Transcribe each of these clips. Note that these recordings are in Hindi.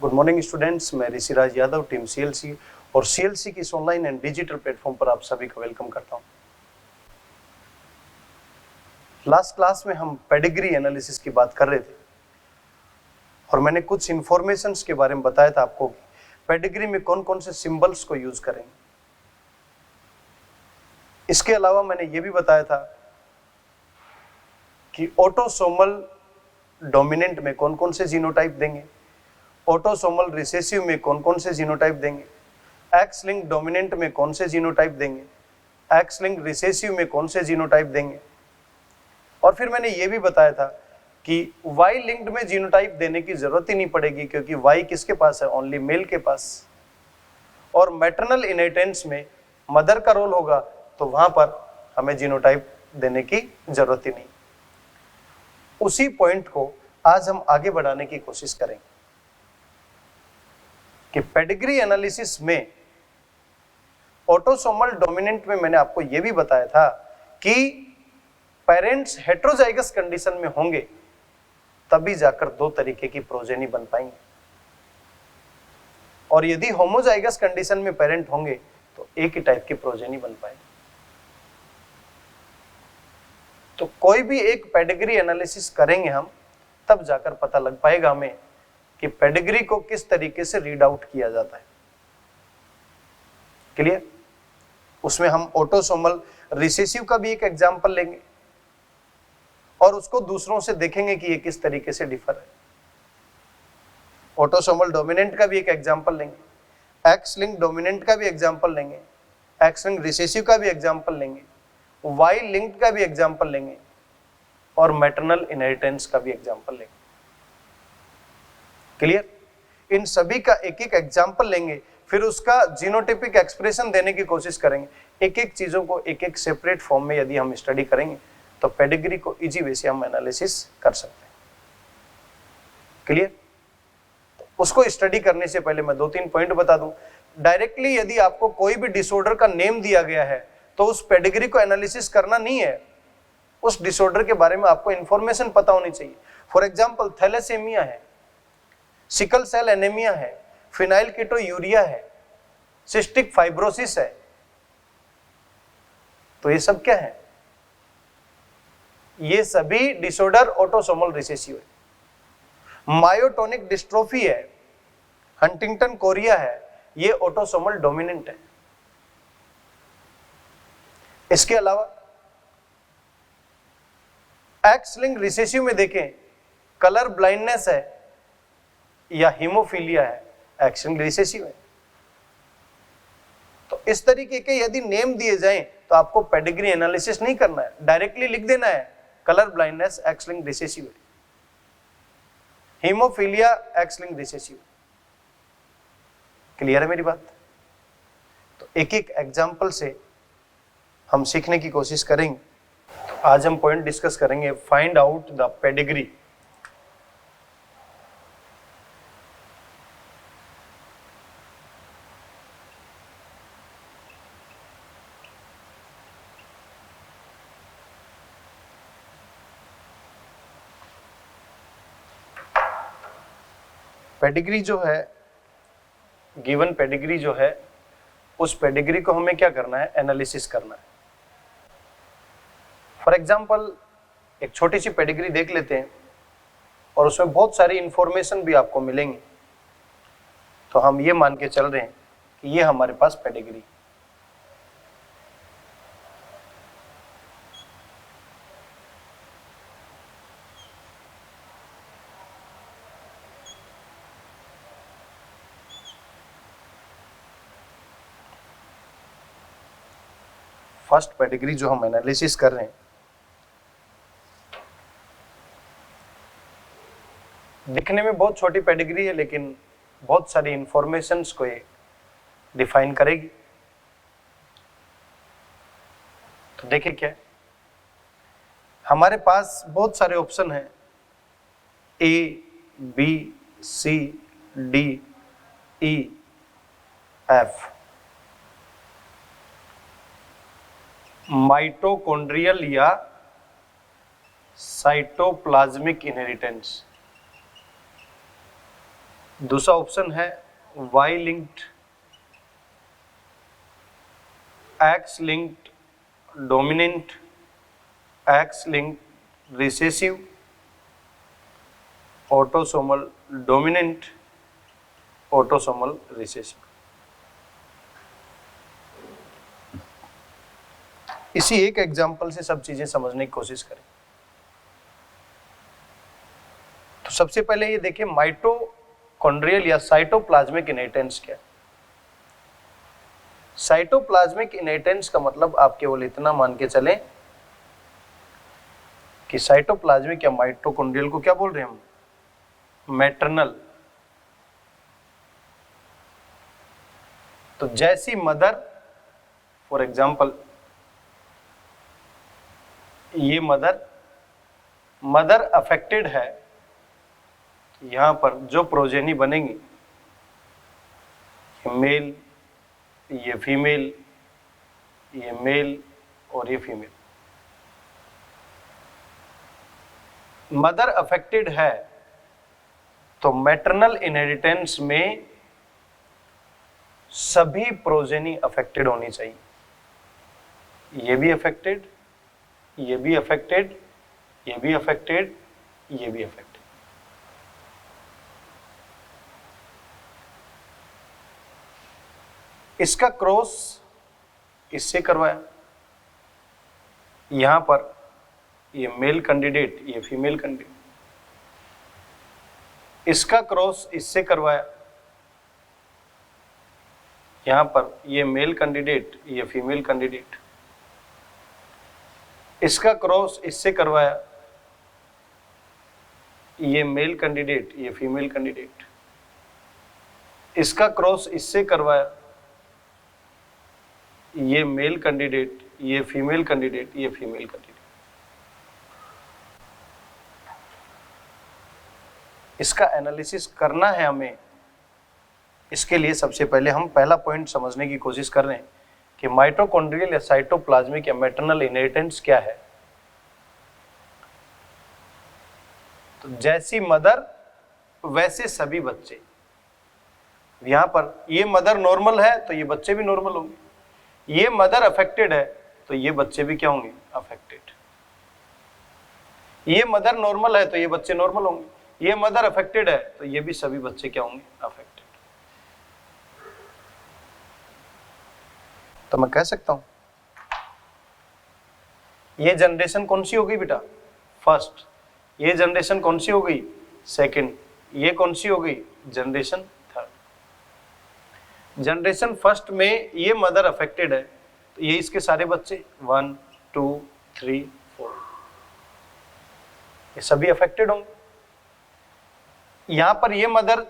गुड मॉर्निंग स्टूडेंट्स, मैं ऋषिराज यादव, टीम सीएलसी और सीएलसी की इस ऑनलाइन एंड डिजिटल प्लेटफॉर्म पर आप सभी का वेलकम करता हूं। लास्ट क्लास में हम पेडिग्री एनालिसिस की बात कर रहे थे और मैंने कुछ इंफॉर्मेशंस के बारे में बताया था आपको कि पेडिग्री में कौन कौन से सिंबल्स को यूज करेंगे। इसके अलावा मैंने ये भी बताया था कि ऑटोसोमल डोमिनेंट में कौन कौन से जीनोटाइप देंगे, ऑटोसोमल रिसेसिव में कौन कौन से जीनोटाइप देंगे, एक्स लिंक डोमिनेंट में कौन से जीनोटाइप देंगे, एक्स लिंक रिसेसिव में कौन से जीनोटाइप देंगे। और फिर मैंने ये भी बताया था कि वाई लिंक्ड में जीनोटाइप देने की जरूरत ही नहीं पड़ेगी क्योंकि वाई किसके पास है, ओनली मेल के पास। और मैटरनल इनहेरिटेंस में मदर का रोल होगा तो वहां पर हमें जीनोटाइप देने की जरूरत ही नहीं। उसी पॉइंट को आज हम आगे बढ़ाने की कोशिश करेंगे कि पेडिग्री एनालिसिस में ऑटोसोमल डोमिनेंट में मैंने आपको यह भी बताया था कि पेरेंट्स हेटेरोजाइगस कंडीशन में होंगे तभी जाकर दो तरीके की प्रोजेनी बन पाएंगे, और यदि होमोजाइगस कंडीशन में पेरेंट होंगे तो एक ही टाइप की प्रोजेनी बन पाएंगे। तो कोई भी एक पेडिग्री एनालिसिस करेंगे हम, तब जाकर पता लग पाएगा हमें कि पेडिग्री को किस तरीके से रीड आउट किया जाता है। क्लियर? उसमें हम ऑटोसोमल रिसेसिव का भी एक एग्जांपल लेंगे और उसको दूसरों से देखेंगे कि ये किस तरीके से डिफर है। ऑटोसोमल डोमिनेंट का भी एक एग्जांपल लेंगे, एक्स लिंक डोमिनेंट का भी एग्जांपल लेंगे, एक्स लिंक रिसेसिव का भी एग्जांपल लेंगे, वाई लिंक्ड का भी एग्जांपल लेंगे और मैटरनल इनहेरिटेंस का भी एग्जांपल लेंगे। क्लियर? इन सभी का एक एक एग्जांपल लेंगे, फिर उसका जीनोटाइपिक एक्सप्रेशन देने की कोशिश करेंगे। एक एक चीजों को एक एक सेपरेट फॉर्म में यदि हम स्टडी करेंगे तो पेडिग्री को इजी वे से हम एनालिसिस कर सकते हैं। क्लियर? तो उसको स्टडी करने से पहले मैं 2-3 पॉइंट बता दूं। डायरेक्टली यदि आपको कोई भी डिसऑर्डर का नेम दिया गया है तो उस पेडिग्री को एनालिसिस करना नहीं है, उस डिसऑर्डर के बारे में आपको इंफॉर्मेशन पता होनी चाहिए। फॉर एग्जांपल थैलेसेमिया है, सिकल सेल एनीमिया है, फिनाइल कीटोयूरिया है, सिस्टिक फाइब्रोसिस है। तो ये सब क्या है? ये सभी डिसऑर्डर ऑटोसोमल रिसेसिव है। मायोटोनिक डिस्ट्रोफी है, हंटिंगटन कोरिया है, ये ऑटोसोमल डोमिनेंट है। इसके अलावा एक्स लिंक रिसेसिव में देखें, कलर ब्लाइंडनेस है या हीमोफीलिया है, एक्स लिंक रिसेसिव है। तो इस तरीके के यदि नेम दिए जाएं तो आपको पेडिग्री एनालिसिस नहीं करना है, डायरेक्टली लिख देना है colour blindness X link recessive है, haemophilia X link recessive. Clear है मेरी बात? तो एक एक एग्जांपल से हम सीखने की कोशिश करेंगे। तो आज हम पॉइंट डिस्कस करेंगे, find out the pedigree. Pedigree जो है, गिवन पेडिग्री जो है, उस पेडिग्री को हमें क्या करना है? एनालिसिस करना है। फॉर एग्जांपल एक छोटी सी पेडिग्री देख लेते हैं और उसमें बहुत सारी इंफॉर्मेशन भी आपको मिलेंगी। तो हम ये मान के चल रहे हैं कि ये हमारे पास पेडिग्री। फर्स्ट पेडिग्री जो हम एनालिसिस कर रहे हैं, दिखने में बहुत छोटी पेडिग्री है लेकिन बहुत सारी इंफॉर्मेशंस को ये डिफाइन करेगी। तो देखिए क्या है, हमारे पास बहुत सारे ऑप्शन हैं, A, B, C, D, E, F. Mitochondrial या साइटोप्लाज्मिक इनहेरिटेंस, दूसरा ऑप्शन है Y linked, X linked dominant, X linked recessive, autosomal dominant, autosomal recessive. इसी एक एग्जांपल से सब चीजें समझने की कोशिश करें। तो सबसे पहले ये देखिए माइटोकॉन्ड्रियल या साइटोप्लाज्मिक इनहेरिटेंस क्या है। साइटोप्लाज्मिक इनहेरिटेंस का मतलब आप केवल इतना मान के चलें कि साइटोप्लाज्मिक या माइटोकॉन्ड्रियल को क्या बोल रहे हैं हम, मैटरनल। तो जैसी मदर, फॉर एग्जांपल ये मदर अफेक्टेड है, यहां पर जो प्रोजेनी बनेंगी, ये मेल, ये फीमेल, ये मेल और ये फीमेल। मदर अफेक्टेड है तो मैटरनल इनहेरिटेंस में सभी प्रोजेनी अफेक्टेड होनी चाहिए। ये भी अफेक्टेड, ये भी अफेक्टेड, ये भी अफेक्टेड, ये भी अफेक्टेड। इसका क्रॉस इससे करवाया, यहां पर ये मेल कैंडिडेट, ये फीमेल कैंडिडेट। इसका क्रॉस इससे करवाया, यहां पर ये मेल कैंडिडेट, ये फीमेल कैंडिडेट। इसका क्रॉस इससे करवाया, ये मेल कैंडिडेट, ये फीमेल कैंडिडेट। इसका क्रॉस इससे करवाया, ये मेल कैंडिडेट, ये फीमेल कैंडिडेट, ये फीमेल कैंडिडेट। इसका एनालिसिस करना है हमें। इसके लिए सबसे पहले हम पहला पॉइंट समझने की कोशिश कर रहे हैं कि माइटोकॉन्ड्रियल या साइटोप्लाज्मिक या मैटरनल इनहेरिटेंस क्या है। तो जैसी मदर वैसे सभी बच्चे। यहां पर ये मदर नॉर्मल है तो ये बच्चे भी नॉर्मल होंगे, ये मदर अफेक्टेड है तो ये बच्चे भी क्या होंगे, अफेक्टेड। ये मदर नॉर्मल है तो ये बच्चे नॉर्मल होंगे, ये मदर अफेक्टेड है तो ये भी सभी बच्चे क्या होंगे, अफेक्टेड। तो मैं कह सकता हूं ये जनरेशन कौन सी हो गई बेटा, फर्स्ट। ये जनरेशन कौन सी हो गई, सेकंड। ये कौन सी हो गई, जनरेशन थर्ड। जनरेशन फर्स्ट में ये मदर अफेक्टेड है तो ये इसके सारे बच्चे 1 2 3 4 ये सभी अफेक्टेड होंगे। यहां पर ये मदर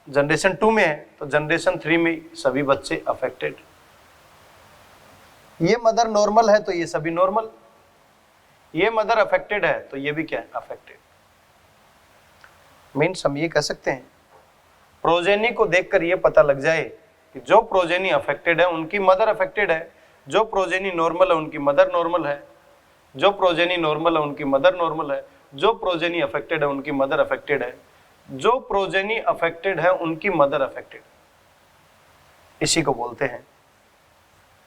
जनरेशन 2 में है तो जनरेशन 3 में सभी बच्चे अफेक्टेड। ये मदर नॉर्मल है तो ये सभी नॉर्मल, ये मदर अफेक्टेड है तो ये भी क्या है, अफेक्टेड। मीन्स हम ये कह सकते हैं प्रोजेनी को देखकर ये पता लग जाए कि जो प्रोजेनी अफेक्टेड है उनकी मदर अफेक्टेड है, जो प्रोजेनी नॉर्मल है उनकी मदर नॉर्मल है, जो प्रोजेनी नॉर्मल है उनकी मदर नॉर्मल है, जो प्रोजेनी अफेक्टेड है उनकी मदर अफेक्टेड है, जो प्रोजेनी अफेक्टेड है उनकी मदर अफेक्टेड। इसी को बोलते हैं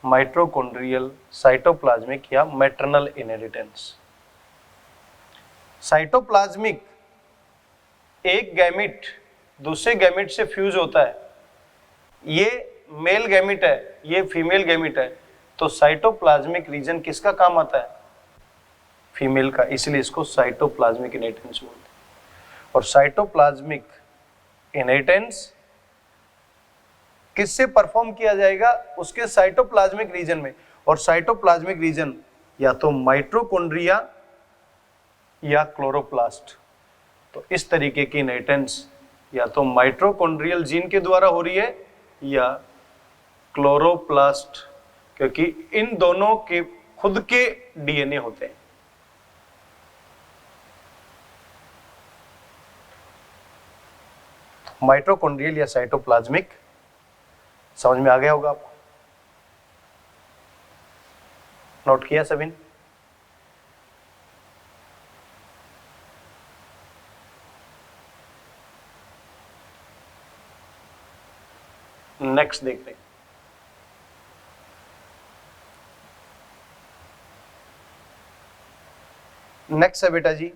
माइटोकॉन्ड्रियल, साइटोप्लाज्मिक या मैटरनल इनहेरिटेंस। साइटोप्लाज्मिक एक गैमिट दूसरे गैमिट से फ्यूज होता है, ये मेल गैमिट है, ये फीमेल गैमिट है, तो साइटोप्लाज्मिक रीजन किसका काम आता है, फीमेल का, इसलिए इसको साइटोप्लाज्मिक इनहेरिटेंस बोलते हैं। और साइटोप्लाज्मिक इनहेरिटेंस किससे परफॉर्म किया जाएगा, उसके साइटोप्लाज्मिक रीजन में। और साइटोप्लाज्मिक रीजन या तो माइटोकॉन्ड्रिया या क्लोरोप्लास्ट। तो इस तरीके की इनहेरिटेंस या तो माइटोकॉन्ड्रियल जीन के द्वारा हो रही है या क्लोरोप्लास्ट, क्योंकि इन दोनों के खुद के डीएनए होते हैं। माइटोकॉन्ड्रियल या साइटोप्लाज्मिक समझ में आ गया होगा आपको, नोट किया सभी ने। नेक्स्ट देख रहे हैं, नेक्स्ट है बेटा जी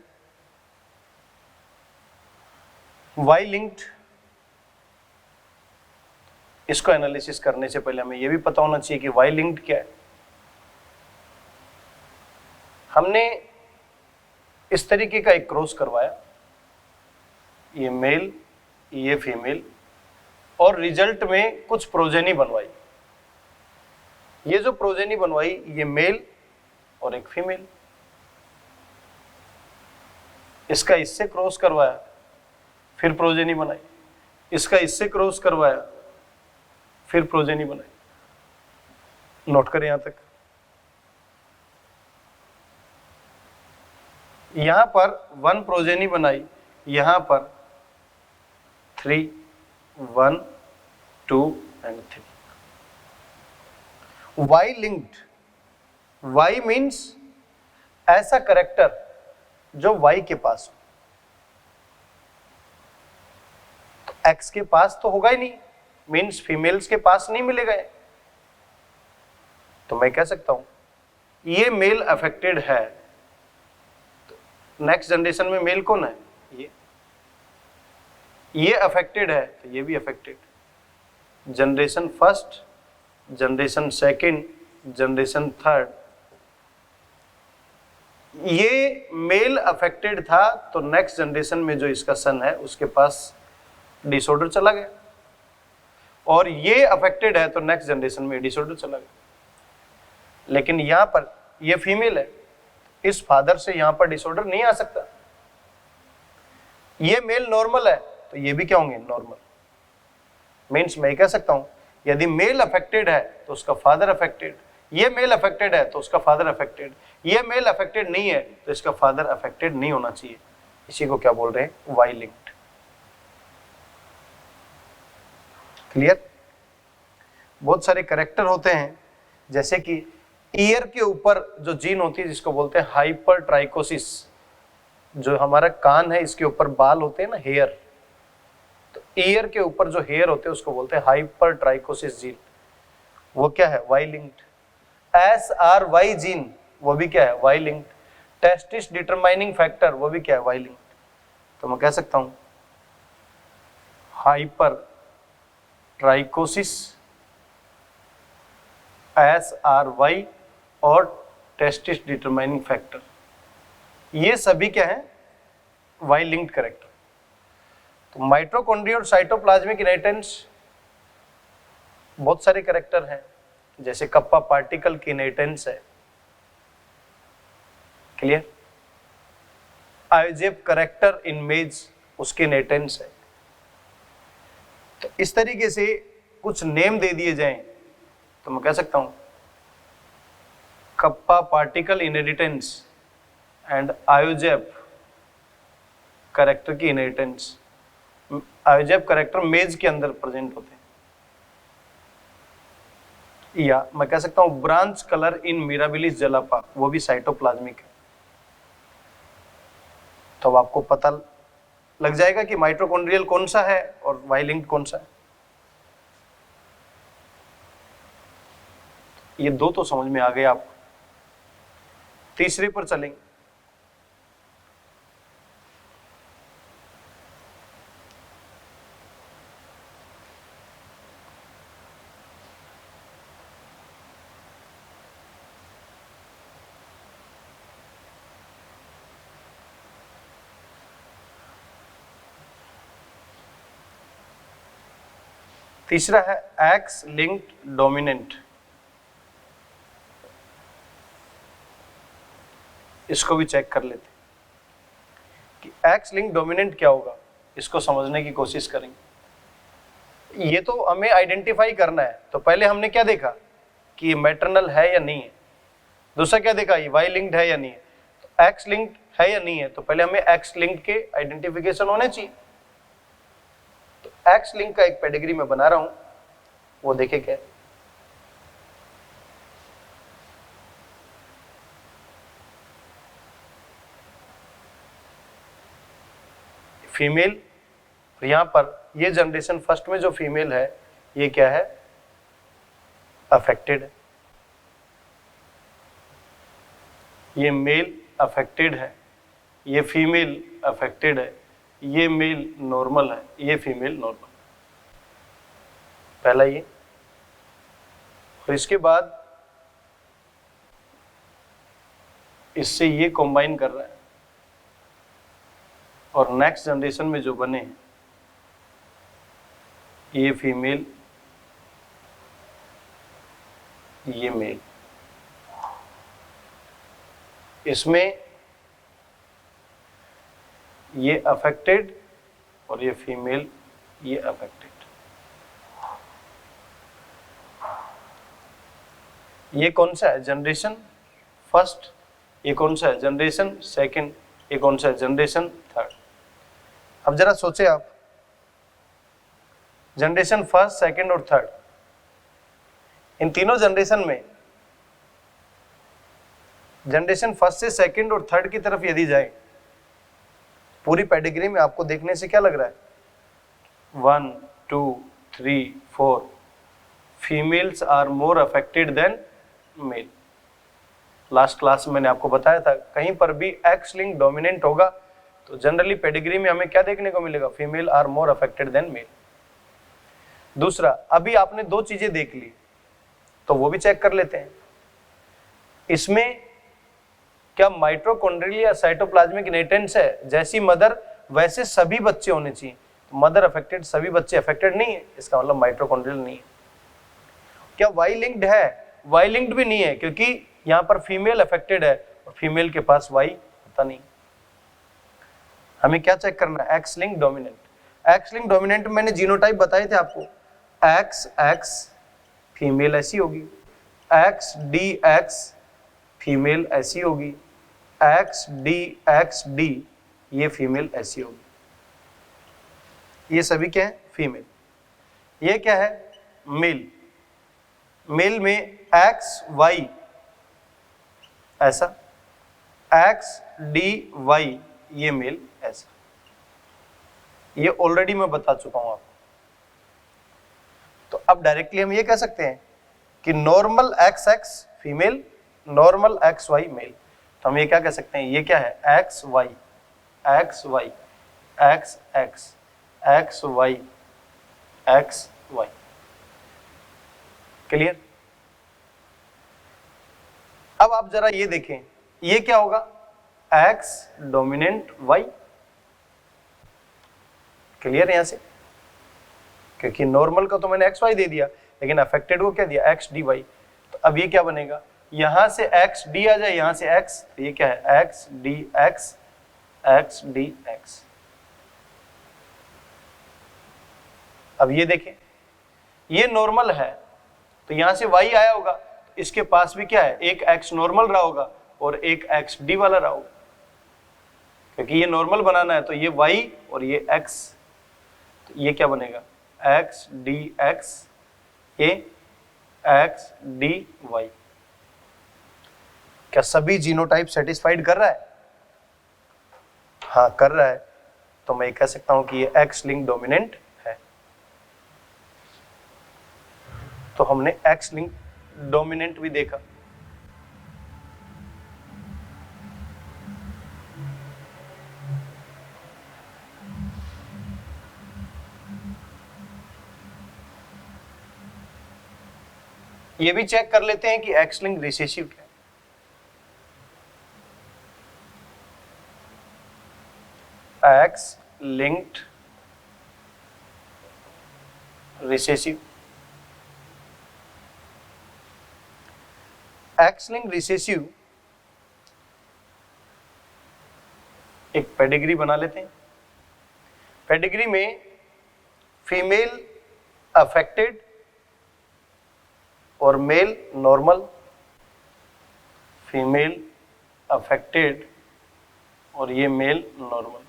वाई लिंक्ड। इसको एनालिसिस करने से पहले हमें यह भी पता होना चाहिए कि वाई लिंक्ड क्या है। हमने इस तरीके का एक क्रॉस करवाया, ये मेल ये फीमेल, और रिजल्ट में कुछ प्रोजेनी बनवाई। ये जो प्रोजेनी बनवाई ये मेल और एक फीमेल, इसका इससे क्रॉस करवाया फिर प्रोजेनी बनाई, इसका इससे क्रॉस करवाया फिर प्रोजेनी बनाई। नोट करें यहां तक। यहां पर 1 प्रोजेनी बनाई, यहां पर 3, 1, 2 and 3। Y linked, Y means ऐसा करेक्टर जो वाई के पास हो। तो एक्स के पास तो होगा ही नहीं, मीन्स फीमेल्स के पास नहीं मिलेगा। तो मैं कह सकता हूं ये मेल अफेक्टेड है, नेक्स्ट जनरेशन में मेल कौन है, ये अफेक्टेड है तो ये भी affected. Generation first, generation second, generation third, ये मेल अफेक्टेड था तो नेक्स्ट जनरेशन में जो इसका सन है उसके पास डिसऑर्डर चला गया, और ये अफेक्टेड है तो नेक्स्ट जनरेशन में डिसऑर्डर चला गया। लेकिन यहां पर ये फीमेल है, इस फादर से यहां पर डिसऑर्डर नहीं आ सकता। ये मेल नॉर्मल है तो ये भी क्या होंगे, नॉर्मल। मीन्स मैं कह सकता हूं यदि मेल अफेक्टेड है तो उसका फादर अफेक्टेड, ये मेल अफेक्टेड है तो उसका फादर अफेक्टेड, ये मेल अफेक्टेड नहीं है तो इसका फादर अफेक्टेड नहीं होना चाहिए। इसी को क्या बोल रहे हैं, वाई लिंक्ड। क्लियर। बहुत सारे करेक्टर होते हैं, जैसे कि ईयर के ऊपर जो जीन होती है जिसको बोलते हैं हाइपर ट्राइकोसिस, जो हमारा कान है इसके ऊपर बाल होते हैं ना, हेयर, तो ईयर के ऊपर जो हेयर होते हैं उसको बोलते हैं हाइपर ट्राइकोसिस जीन, वो क्या है, वाई लिंक्ड। SRY जीन वो भी क्या है, Y linked. Testis determining factor वो भी क्या है, वाई लिंक्ड। तो मैं कह सकता हूं हाइपर ट्राइकोसिस, SRY और टेस्टिस डिटरमाइनिंग फैक्टर, ये सभी क्या है, वाई लिंक्ड करेक्टर। तो माइटोकॉन्ड्रिया और साइटोप्लाज्मिक इनहेरिटेंस बहुत सारे करेक्टर हैं, जैसे कप्पा पार्टिकल की इनहेरिटेंस है। क्लियर। आयोजेब करेक्टर इन मेज उसकी इनहेरिटेंस है। तो इस तरीके से कुछ नेम दे दिए जाएं तो मैं कह सकता हूं कप्पा पार्टिकल इनहेरिटेंस एंड आयोजेब करेक्टर की इनहेरिटेंस। आयोजेब करेक्टर मेज के अंदर प्रेजेंट होते हैं। या मैं कह सकता हूं ब्रांच कलर इन मिराबिलिस जलापा, वो भी साइटोप्लाज्मिक है। तो अब आपको पता लग जाएगा कि माइटोकॉन्ड्रियल कौन सा है और वाई लिंक्ड कौन सा है। ये दो तो समझ में आ गए आपको। तीसरे पर चलेंगे। तीसरा है एक्स लिंक्ड डोमिनेंट। इसको भी चेक कर लेते कि एक्स लिंक डोमिनेंट क्या होगा, इसको समझने की कोशिश करेंगे। ये तो हमें आइडेंटिफाई करना है, तो पहले हमने क्या देखा कि मैटरनल है या नहीं है, दूसरा क्या देखा ये वाई लिंक्ड है या नहीं है। तो एक्स लिंक्ड है या नहीं है, तो पहले हमें एक्स लिंक के आइडेंटिफिकेशन होने चाहिए। तो एक्स लिंक का एक पेडिग्री में बना रहा हूं, वो देखे क्या है। फीमेल, यहां पर ये जनरेशन फर्स्ट में जो फीमेल है ये क्या है, अफेक्टेड है, ये मेल अफेक्टेड है, ये फीमेल अफेक्टेड है, ये मेल नॉर्मल है, ये फीमेल नॉर्मल। पहला ये, और इसके बाद इससे ये कंबाइन कर रहा है, और नेक्स्ट जनरेशन में जो बने हैं ये फीमेल, ये मेल, इसमें ये अफेक्टेड और ये फीमेल, ये अफेक्टेड। ये कौन सा है, जनरेशन फर्स्ट, ये कौन सा है, जनरेशन सेकंड, ये कौन सा है, जनरेशन थर्ड। अब जरा सोचे आप, जनरेशन फर्स्ट, सेकंड और थर्ड, इन तीनों जनरेशन में जनरेशन फर्स्ट से सेकंड और थर्ड की तरफ यदि जाए, पूरी पेडिग्री में आपको देखने से क्या लग रहा है, 1 2 3 4 females are more affected than male. Last class में मैंने आपको बताया था, कहीं पर भी एक्स लिंक डोमिनेंट होगा तो जनरली पेडिग्री में हमें क्या देखने को मिलेगा, female are more affected than male. दूसरा, अभी आपने दो चीजें देख ली तो वो भी चेक कर लेते हैं। इसमें क्या माइटोकॉन्ड्रियल या साइटोप्लाज्मिक इनहेरिटेंस है, जैसी मदर वैसे सभी बच्चे होने चाहिए, मदर अफेक्टेड, सभी बच्चे अफेक्टेड नहीं है, इसका मतलब माइटोकॉन्ड्रियल नहीं है। क्या वाई लिंक्ड है, वाई लिंक्ड भी नहीं है, क्योंकि यहां पर फीमेल अफेक्टेड है और फीमेल के पास वाई होता नहीं। हमें क्या चेक करना है, X link dominant. X link dominant मैंने जीनोटाइप बताए थे आपको, एक्स एक्स फीमेल ऐसी होगी, एक्स डी एक्स फीमेल ऐसी होगी, एक्स डी ये फीमेल ऐसी होगी। ये सभी क्या है, फीमेल। ये क्या है, मेल। मेल में एक्स वाई ऐसा, एक्स डी वाई ये मेल ऐसा। ये ऑलरेडी मैं बता चुका हूं आपको। तो अब डायरेक्टली हम ये कह सकते हैं कि normal X X female, normal X Y male. तो हम ये क्या कह सकते हैं, ये क्या है, X Y X Y X X X Y X Y. Clear. अब आप जरा ये देखें, ये क्या होगा, एक्स डोमिनेंट वाई। क्लियर यहां से, क्योंकि नॉर्मल का तो मैंने एक्स वाई दे दिया, लेकिन अफेक्टेड को क्या दिया, एक्स डी वाई। तो अब ये क्या बनेगा, यहां से एक्स डी आ जाए, यहां से एक्स, तो ये क्या है, x D X X D x. अब ये देखें, ये नॉर्मल है तो यहां से वाई आया होगा, इसके पास भी क्या है, एक एक्स नॉर्मल रहा होगा और एक एक्स डी वाला रहा होगा, क्योंकि ये नॉर्मल बनाना है तो ये वाई और ये एक्स, तो ये क्या बनेगा, एक्स डी एक्स ए एक्स डी वाई। क्या सभी जीनोटाइप सेटिस्फाइड कर रहा है, हाँ कर रहा है, तो मैं कह सकता हूं कि ये एक्स लिंक डोमिनेंट है। तो हमने एक्स लिंक डोमिनेंट भी देखा। ये भी चेक कर लेते हैं कि एक्स लिंक रिसेसिव क्या है। X linked recessive, X link recessive एक पेडिग्री बना लेते हैं। पेडिग्री में फीमेल अफेक्टेड और मेल नॉर्मल, फीमेल अफेक्टेड और ये मेल नॉर्मल।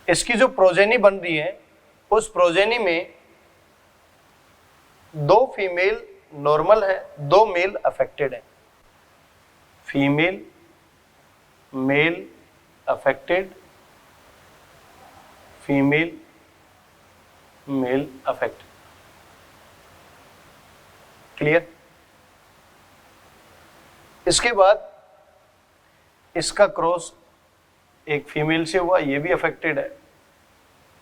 इसकी जो प्रोजेनी बन रही है, उस प्रोजेनी में दो फीमेल नॉर्मल है, दो मेल अफेक्टेड है। Female male affected, female male affect. Clear? इसके बाद इसका क्रॉस एक फीमेल से हुआ, ये भी अफेक्टेड है।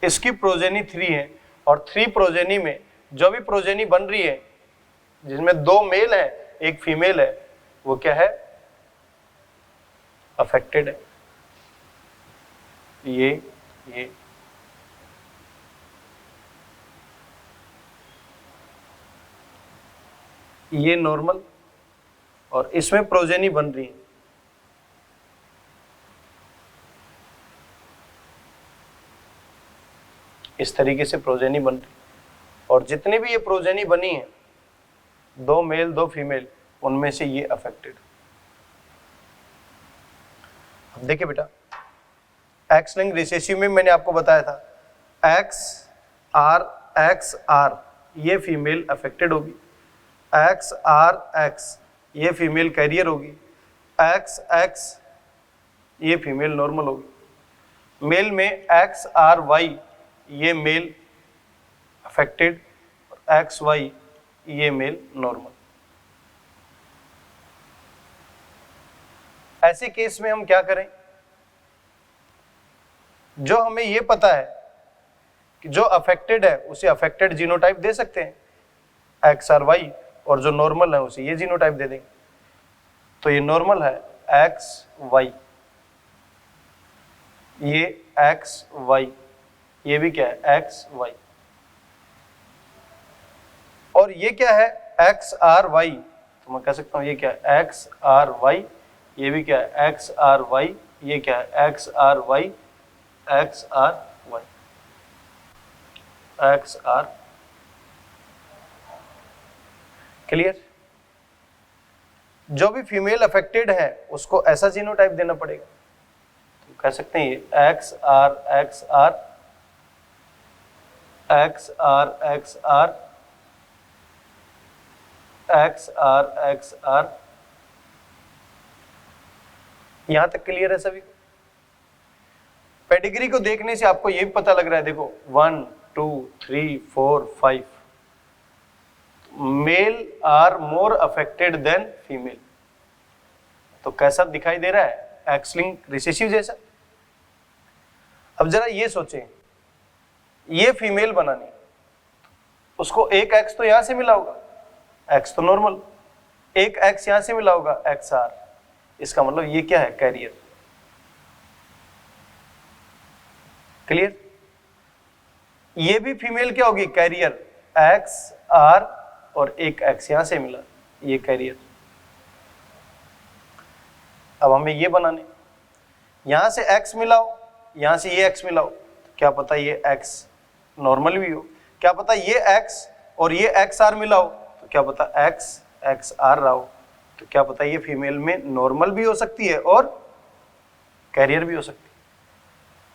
इसकी प्रोजेनी 3 है और 3 प्रोजेनी में जो भी प्रोजेनी बन रही है जिसमें 2 मेल है एक फीमेल है, वो क्या है? अफेक्टेड है। ये नॉर्मल और इसमें प्रोजेनी बन रही है। इस तरीके से प्रोजेनी बन रही और जितनी भी ये प्रोजेनी बनी है 2 मेल 2 फीमेल, उनमें से ये अफेक्टेड। अब देखिए बेटा, एक्स लिंक रिसेसिव में मैंने आपको बताया था एक्स आर ये फीमेल अफेक्टेड होगी, एक्स ये फीमेल कैरियर होगी, एक्स ये फीमेल नॉर्मल होगी। मेल में XRY ये मेल अफेक्टेड और XY ये मेल नॉर्मल। ऐसे केस में हम क्या करें? जो हमें ये पता है कि जो अफेक्टेड है उसे अफेक्टेड जीनोटाइप दे सकते हैं XRY, और जो नॉर्मल है उसे ये जीनोटाइप दे देंगे। तो ये नॉर्मल है XY, ये XY, ये भी क्या है? XY। और ये क्या है? XRY। तो मैं कह सकता हूं ये क्या है? XRY। ये भी क्या है? XRY। ये क्या है? XRY, XRY, XR। क्लियर? जो भी फीमेल अफेक्टेड है उसको ऐसा जीनोटाइप देना पड़ेगा। तो कह सकते हैं ये XR XR XR XR XR XR। यहां तक क्लियर है सभी को? पेडिग्री को देखने से आपको ये भी पता लग रहा है, देखो 1 2 3 4 5 male are more affected than female. तो कैसा दिखाई दे रहा है? एक्स लिंक रिसेसिव जैसा। अब जरा ये सोचें, ये फीमेल बनानी, उसको एक एक्स तो यहां से मिला होगा, एक्स तो नॉर्मल, एक एक्स यहां से मिला होगा XR। इसका मतलब ये क्या है? कैरियर। क्लियर? ये भी फीमेल क्या होगी? कैरियर, XR, और एक एक्स यहां से मिला, ये कैरियर। अब हमें ये बनाने, यहां से एक्स मिलाओ, यहां से ये एक्स मिलाओ, क्या पता ये एक्स नॉर्मल भी हो, क्या पता ये एक्स और ये XR मिलाओ, तो क्या पता XR रहा हो, तो क्या पता ये फीमेल में नॉर्मल भी हो सकती है और कैरियर भी हो सकती है।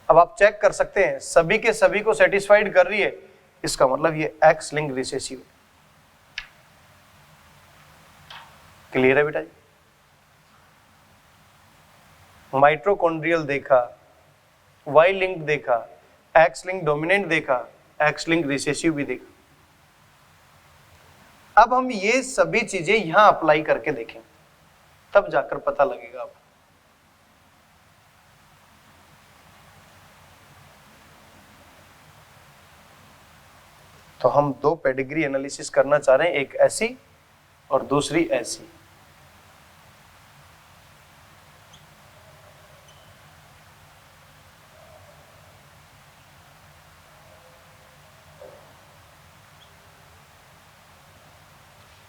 अब आप चेक कर सकते हैं सभी के सभी को सेटिस्फाइड कर रही है, इसका मतलब ये एक्स लिंक रिसेसिव है। क्लियर है बेटा जी? माइटोकॉन्ड्रियल देखा, वाई लिंक देखा, एक्स लिंक डोमिनेंट देखा, एक्स लिंक रिसेसिव भी देखा। अब हम ये सभी चीजें यहां अप्लाई करके देखें, तब जाकर पता लगेगा आपको। तो हम 2 पेडिग्री एनालिसिस करना चाह रहे हैं, एक ऐसी और दूसरी ऐसी।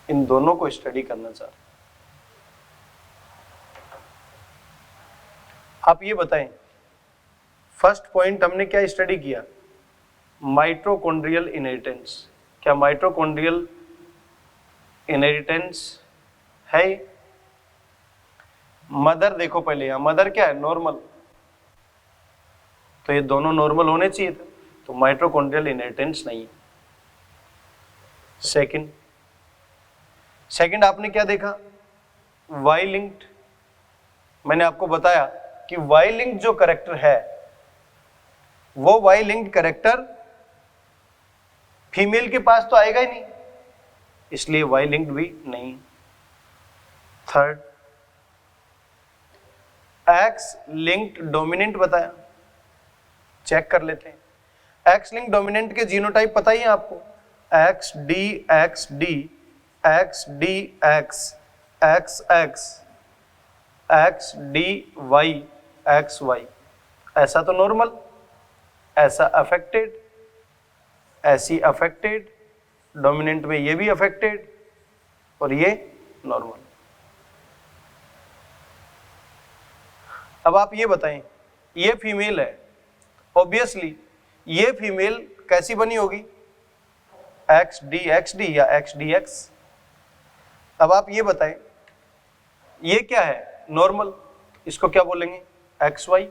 इन दोनों को स्टडी करना चाह रहे हैं। आप ये बताएं, फर्स्ट पॉइंट हमने क्या स्टडी किया? Mitochondrial inheritance. क्या माइटोकॉन्ड्रियल इनहेरिटेंस है? मदर देखो पहले, यहां मदर क्या है? नॉर्मल, तो ये दोनों नॉर्मल होने चाहिए थे, तो माइटोकॉन्ड्रियल इनहेरिटेंस नहीं है। सेकंड आपने क्या देखा? Y linked. मैंने आपको बताया कि वाई लिंक्ड जो कैरेक्टर है वो वाई लिंक्ड कैरेक्टर फीमेल के पास तो आएगा ही नहीं, इसलिए वाई लिंक्ड भी नहीं। थर्ड, एक्स लिंक्ड डोमिनेंट बताया, चेक कर लेते हैं। एक्स लिंक्ड डोमिनेंट के जीनोटाइप पता ही है आपको, X D X D, X D X, X X, X D Y, X Y. ऐसा तो नॉर्मल, ऐसा अफेक्टेड, ऐसी अफेक्टेड, डोमिनेंट में ये भी अफेक्टेड और ये नॉर्मल। अब आप ये बताएं, ये फीमेल है, ऑब्वियसली ये फीमेल कैसी बनी होगी, एक्स डी या एक्स डी एक्स। अब आप ये बताएं, ये क्या है, नॉर्मल, इसको क्या बोलेंगे, एक्स वाई।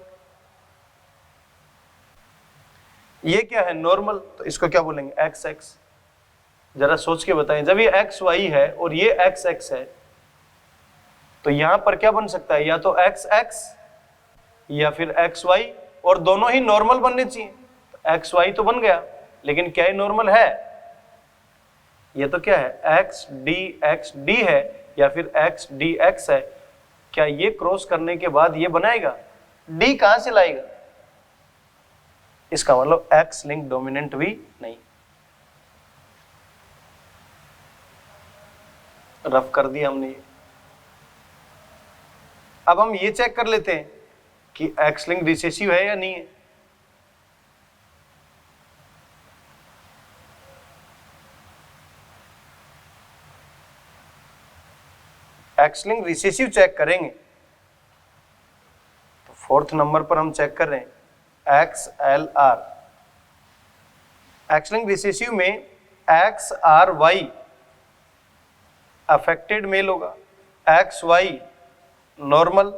ये क्या है, नॉर्मल, तो इसको क्या बोलेंगे, एक्स एक्स। जरा सोच के बताएं, जब ये एक्स वाई है और ये एक्स एक्स है तो यहां पर क्या बन सकता है, या तो एक्स एक्स या फिर एक्स वाई, और दोनों ही नॉर्मल बनने चाहिए। एक्स वाई तो बन गया, लेकिन क्या ये नॉर्मल है, ये तो क्या है, एक्स डी है या फिर एक्स डी एक्स है। क्या ये क्रॉस करने के बाद ये बनाएगा, डी कहां से लाएगा, इसका मतलब एक्स लिंक डोमिनेंट भी नहीं। रफ कर दिया हमने ये। अब हम ये चेक कर लेते हैं कि एक्स लिंक रिसेसिव है या नहीं है। एक्स लिंक रिसेसिव चेक करेंगे तो फोर्थ नंबर पर हम चेक कर रहे हैं X L R. X link recessive में X R Y affected male होगा, X Y normal,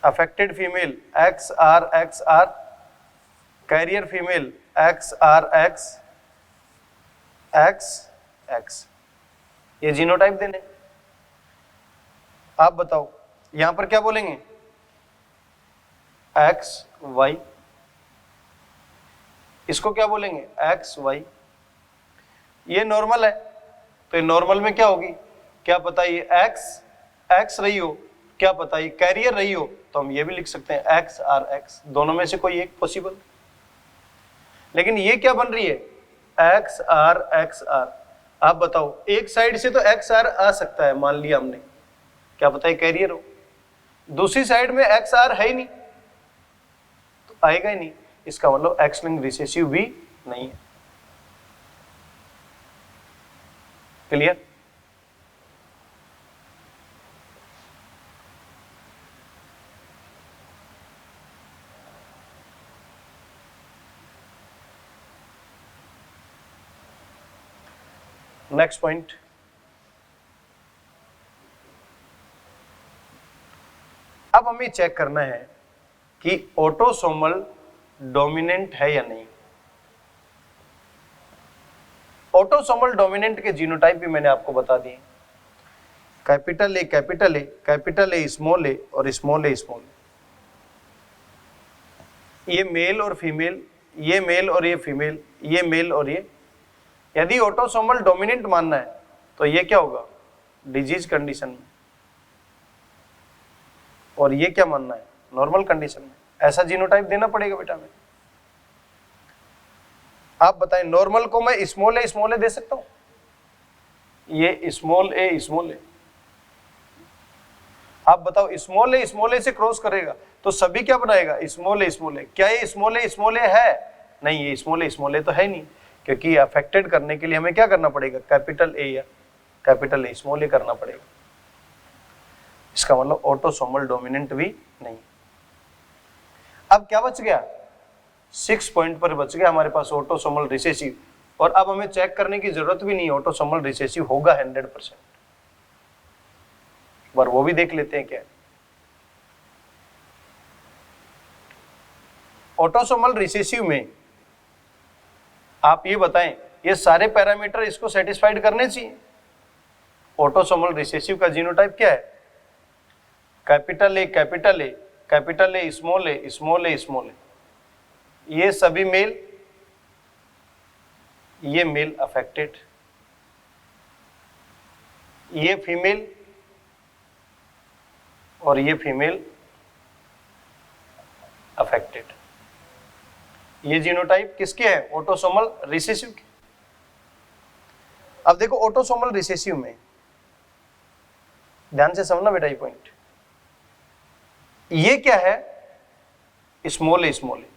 affected female X R, carrier female X R X, X X. ये जीनोटाइप देने। आप बताओ यहां पर क्या बोलेंगे, एक्स वाई, इसको क्या बोलेंगे, एक्स वाई। ये नॉर्मल है तो ये नॉर्मल में क्या होगी, क्या पता ये एक्स एक्स रही हो, क्या पता ये कैरियर रही हो, तो हम ये भी लिख सकते हैं एक्स आर एक्स, दोनों में से कोई एक पॉसिबल। लेकिन ये क्या बन रही है, एक्स आर एक्स आर। आप बताओ, एक साइड से तो एक्स आर आ सकता है, मान लिया हमने, क्या पता है कैरियर हो, दूसरी साइड में एक्स आर है ही नहीं तो आएगा ही नहीं, इसका मतलब एक्स लिंक रिसेसिव भी नहीं है। क्लियर? नेक्स्ट पॉइंट, अब हमें चेक करना है कि ऑटोसोमल डोमिनेंट है या नहीं। ऑटोसोमल डोमिनेंट के जीनोटाइप भी मैंने आपको बता दिए, capital A capital A, capital A small A और स्मॉल ए स्मॉल ए। ये मेल और फीमेल, ये मेल और ये फीमेल, ये मेल और ये। यदि ऑटोसोमल डोमिनेंट मानना है तो ये क्या होगा, डिजीज कंडीशन में, और ये क्या मानना है, नॉर्मल कंडीशन में। ऐसा जीनोटाइप देना पड़ेगा बेटा में। आप बताएं, नॉर्मल को मैं स्मॉल ए दे सकता हूं, ये स्मॉल ए। आप बताओ, स्मॉल ए से क्रॉस करेगा तो सभी क्या बनाएगा, स्मॉल ए। क्या ये स्मॉल ए है, नहीं, ये स्मॉल ए तो है नहीं, क्योंकि अफेक्टेड करने के लिए हमें क्या करना पड़ेगा, कैपिटल ए या कैपिटल ए स्मॉल ए करना पड़ेगा। इसका मतलब ऑटोसोमल डोमिनेंट भी नहीं। अब क्या बच गया, 6 पॉइंट पर बच गया हमारे पास ऑटोसोमल रिसेसिव, और अब हमें चेक करने की जरूरत भी नहीं, ऑटोसोमल रिसेसिव होगा 100%। पर वो भी देख लेते हैं क्या। ऑटोसोमल रिसेसिव में आप ये बताएं, ये सारे पैरामीटर इसको सेटिस्फाइड करने चाहिए। ऑटोसोमल रिसेसिव का जीनोटाइप क्या है, कैपिटल ए स्मॉल ए, ये सभी मेल, ये मेल अफेक्टेड, ये फीमेल और ये फीमेल अफेक्टेड। ये जीनोटाइप किसके हैं? ऑटोसोमल रिसेसिव के। अब देखो ऑटोसोमल रिसेसिव में ध्यान से समझना बेटा ये पॉइंट, ये क्या है? स्मॉल ए स्मॉल ए,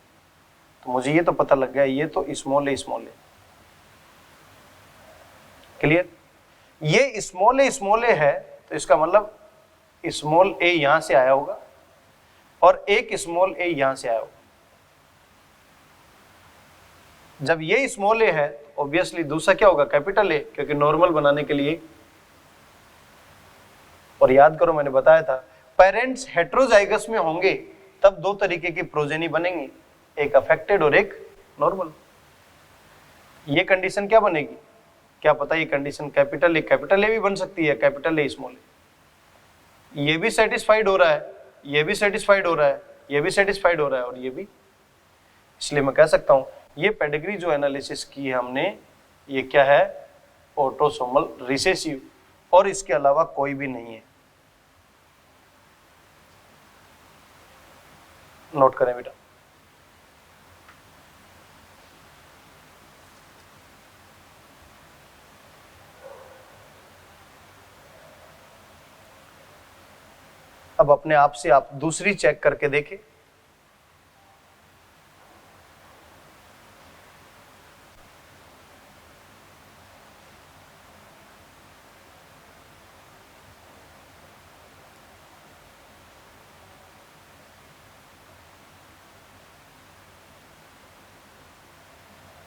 तो मुझे ये तो पता लग गया ये तो small A small A, clear? ये स्मॉल ए है तो इसका मतलब स्मॉल ए यहां से आया होगा और एक स्मॉल ए यहां से आया होगा। जब ये स्मॉल ए है तो ऑब्वियसली दूसरा क्या होगा? कैपिटल ए, क्योंकि नॉर्मल बनाने के लिए। और याद करो मैंने बताया था पेरेंट्स हेट्रोजाइगस में होंगे तब दो तरीके की प्रोजेनी बनेंगी, एक अफेक्टेड और एक नॉर्मल। ये कंडीशन क्या बनेगी? क्या पता ये कंडीशन कैपिटल ए भी बन सकती है, कैपिटल ए स्मॉल ए। ये भी सेटिस्फाइड हो रहा है, ये भी सेटिस्फाइड हो रहा है, ये भी सेटिस्फाइड हो रहा है और ये भी। इसलिए मैं कह सकता हूं ये पेडिग्री जो एनालिसिस की है हमने, ये क्या है? ऑटोसोमल रिसेसिव, और इसके अलावा कोई भी नहीं है। नोट करें बेटा। अब अपने आप से आप दूसरी चेक करके देखें।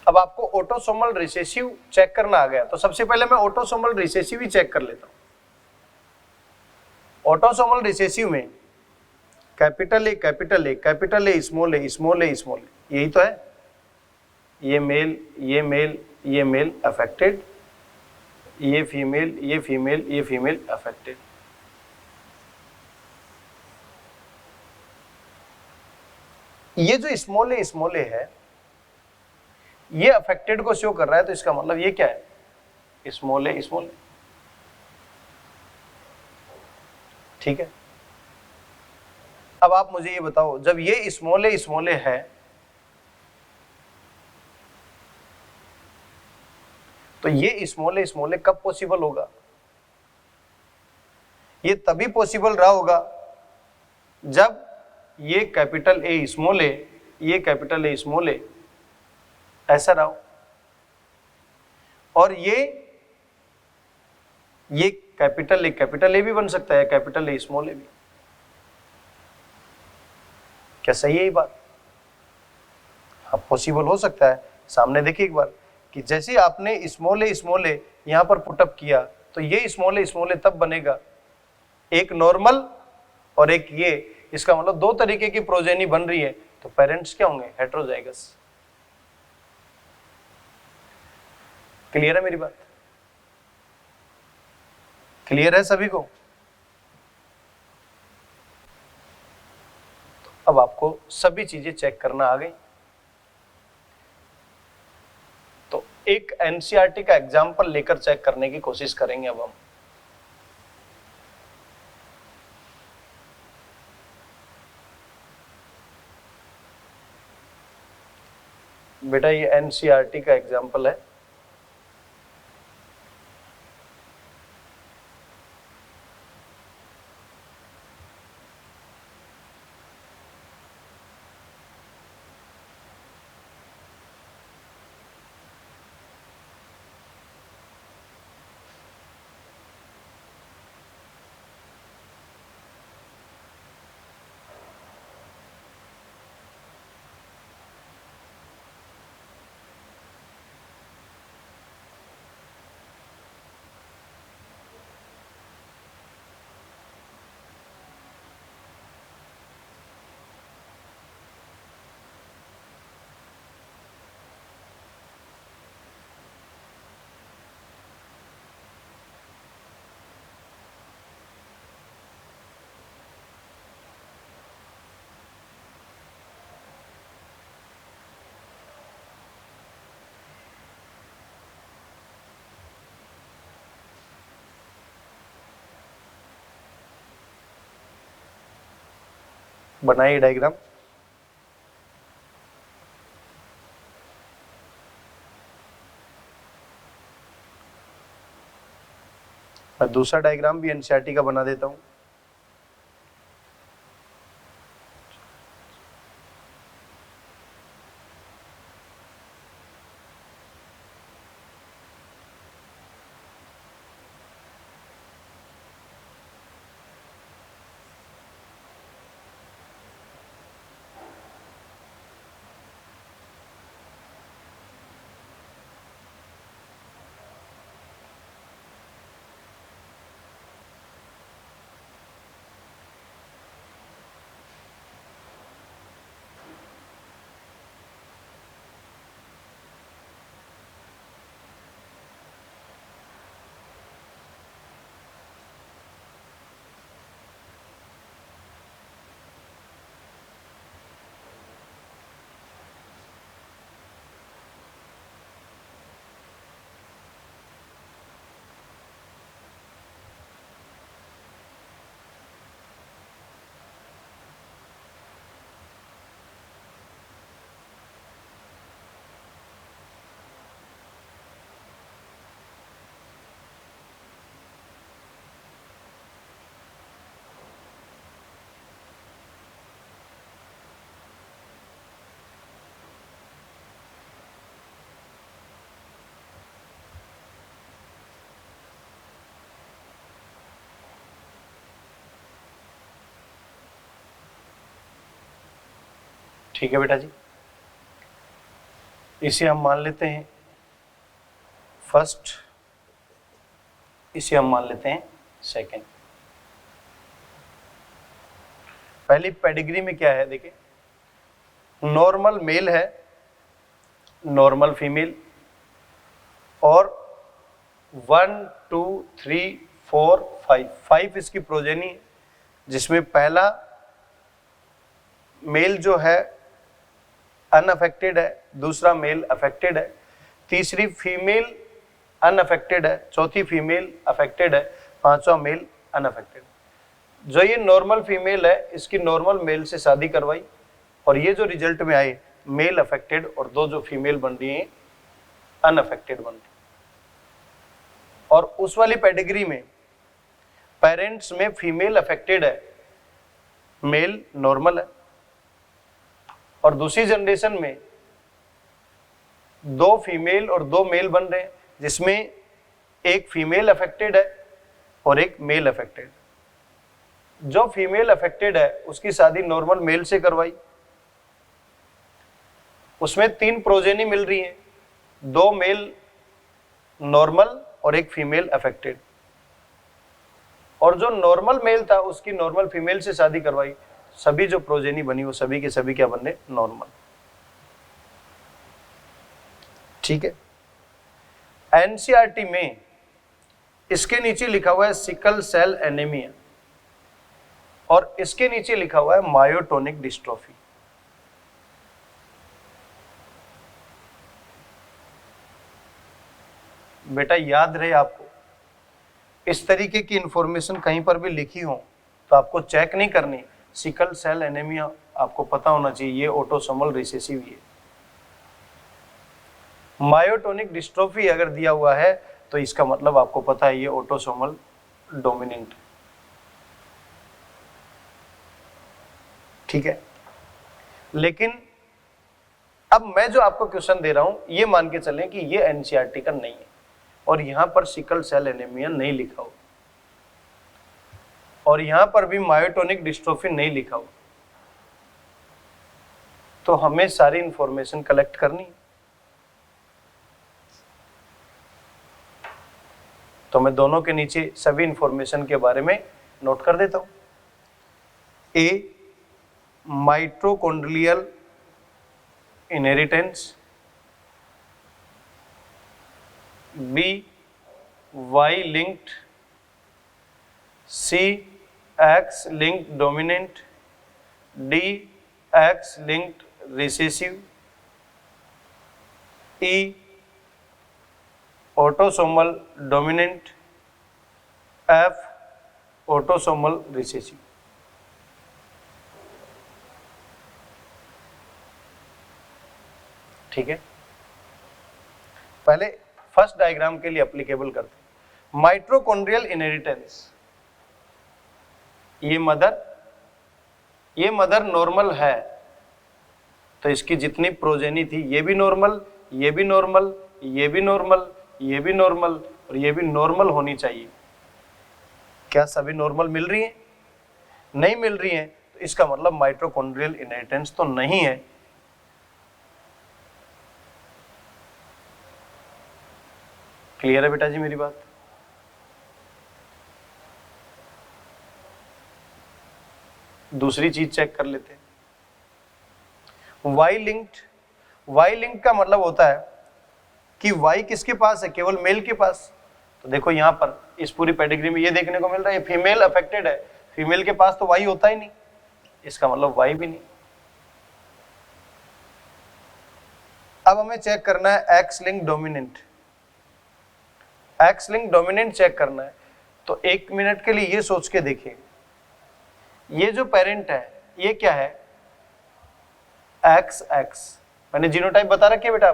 अब आपको ऑटोसोमल रिसेसिव चेक करना आ गया, तो सबसे पहले मैं ऑटोसोमल रिसेसिव ही चेक कर लेता हूं। ऑटोसोमल रिसेसिव में capital A capital A capital A small A small A small A, यही तो है। ये मेल ये मेल ये मेल अफेक्टेड, ये फीमेल ये फीमेल ये फीमेल अफेक्टेड। ये जो स्मॉल ए है ये अफेक्टेड को शो कर रहा है, तो इसका मतलब ये क्या है? स्मॉल ए स्मॉल ए, ठीक है। अब आप मुझे ये बताओ जब ये स्मॉल ए है तो ये स्मॉल ए कब पॉसिबल होगा? ये तभी पॉसिबल रहा होगा जब ये कैपिटल ए स्मॉल ए, ये कैपिटल ए स्मॉल ए ऐसा रहा हो, और ये कैपिटल ए भी बन सकता है, कैपिटल ए स्मॉल ए भी। क्या सही है ये बात? हाँ पॉसिबल हो सकता है। सामने देखिए एक बार कि जैसे आपने स्मॉल ए यहां पर पुटअप किया तो ये स्मॉल ए तब बनेगा, एक नॉर्मल और एक ये। इसका मतलब दो तरीके की प्रोजेनी बन रही है, तो पेरेंट्स क्या होंगे? हेट्रोजाइगस। क्लियर है मेरी बात? क्लियर है सभी को? तो अब आपको सभी चीजें चेक करना आ गई। तो एक एनसीईआरटी का एग्जांपल लेकर चेक करने की कोशिश करेंगे अब हम। बेटा ये एनसीईआरटी का एग्जांपल है। बनाइए डायग्राम। मैं दूसरा डायग्राम भी एनसीईआरटी का बना देता हूं। ठीक है बेटा जी, इसे हम मान लेते हैं फर्स्ट, इसे हम मान लेते हैं सेकंड। पहली पेडिग्री में क्या है देखिए, नॉर्मल मेल है, नॉर्मल फीमेल, और 1 2 3 4 5 इसकी प्रोजेनी है, जिसमें पहला मेल जो है अनअफेक्टेड है, दूसरा मेल अफेक्टेड है, तीसरी फीमेल अनअफेक्टेड है, चौथी फीमेल अफेक्टेड है, पांचवा मेल अनअफेक्टेड। जो ये नॉर्मल फीमेल है, इसकी नॉर्मल मेल से शादी करवाई, और ये जो रिजल्ट में आए मेल अफेक्टेड, और दो जो फीमेल बन रही है अनअफेक्टेड बन रही। और उस वाली पेडिग्री में पेरेंट्स में फीमेल अफेक्टेड है, मेल नॉर्मल है, और दूसरी जनरेशन में दो फीमेल और दो मेल बन रहे हैं, जिसमें एक फीमेल अफेक्टेड है और एक मेल अफेक्टेड। जो फीमेल अफेक्टेड है उसकी शादी नॉर्मल मेल से करवाई, उसमें 3 प्रोजेनी मिल रही हैं, 2 मेल नॉर्मल और एक फीमेल अफेक्टेड। और जो नॉर्मल मेल था उसकी नॉर्मल फीमेल से शादी करवाई, सभी जो प्रोजेनी बनी वो सभी के सभी क्या बन रहे, नॉर्मल। ठीक है, एनसीईआरटी में इसके नीचे लिखा हुआ है सिकल सेल एनीमिया, और इसके नीचे लिखा हुआ है मायोटोनिक डिस्ट्रोफी। बेटा याद रहे आपको, इस तरीके की इंफॉर्मेशन कहीं पर भी लिखी हो तो आपको चेक नहीं करनी। सिकल सेल एनीमिया आपको पता होना चाहिए, ये ऑटोसोमल रिसेसिव है। मायोटोनिक डिस्ट्रोफी अगर दिया हुआ है तो इसका मतलब आपको पता है ये ऑटोसोमल डोमिनेंट। ठीक है, लेकिन अब मैं जो आपको क्वेश्चन दे रहा हूं ये मान के चलें कि ये एनसीईआरटी का नहीं है, और यहां पर सिकल सेल एनीमिया नहीं लिखा हो, और यहां पर भी मायोटोनिक डिस्ट्रोफी नहीं लिखा हो, तो हमें सारी इंफॉर्मेशन कलेक्ट करनी है। तो मैं दोनों के नीचे सभी इंफॉर्मेशन के बारे में नोट कर देता हूं। A, mitochondrial inheritance, B, Y linked, C, X linked dominant, D, X linked recessive, E, autosomal dominant, F, autosomal recessive. ठीक है, पहले फर्स्ट डायग्राम के लिए एप्लीकेबल करते हैं। माइटोकॉन्ड्रियल इनहेरिटेंस, ये मदर नॉर्मल है तो इसकी जितनी प्रोजेनी थी ये भी नॉर्मल, ये भी नॉर्मल, ये भी नॉर्मल, ये भी नॉर्मल और ये भी नॉर्मल होनी चाहिए। क्या सभी नॉर्मल मिल रही हैं? नहीं मिल रही हैं, तो इसका मतलब माइटोकॉन्ड्रियल इनहेरिटेंस तो नहीं है। क्लियर है बेटा जी मेरी बात? दूसरी चीज चेक कर लेते हैं, वाई लिंक्ड। वाई लिंक का मतलब होता है कि वाई किसके पास है? केवल मेल के पास। तो देखो यहां पर इस पूरी पेडिग्री में ये देखने को मिल रहा है फीमेल अफेक्टेड है, फीमेल के पास तो वाई होता ही नहीं, इसका मतलब वाई भी नहीं। अब हमें चेक करना है X link dominant. X link dominant check करना है तो 1 मिनट के लिए ये सोच के देखिए, ये जो पेरेंट है ये क्या है? X x. मैंने जीनोटाइप बता रखी है बेटा,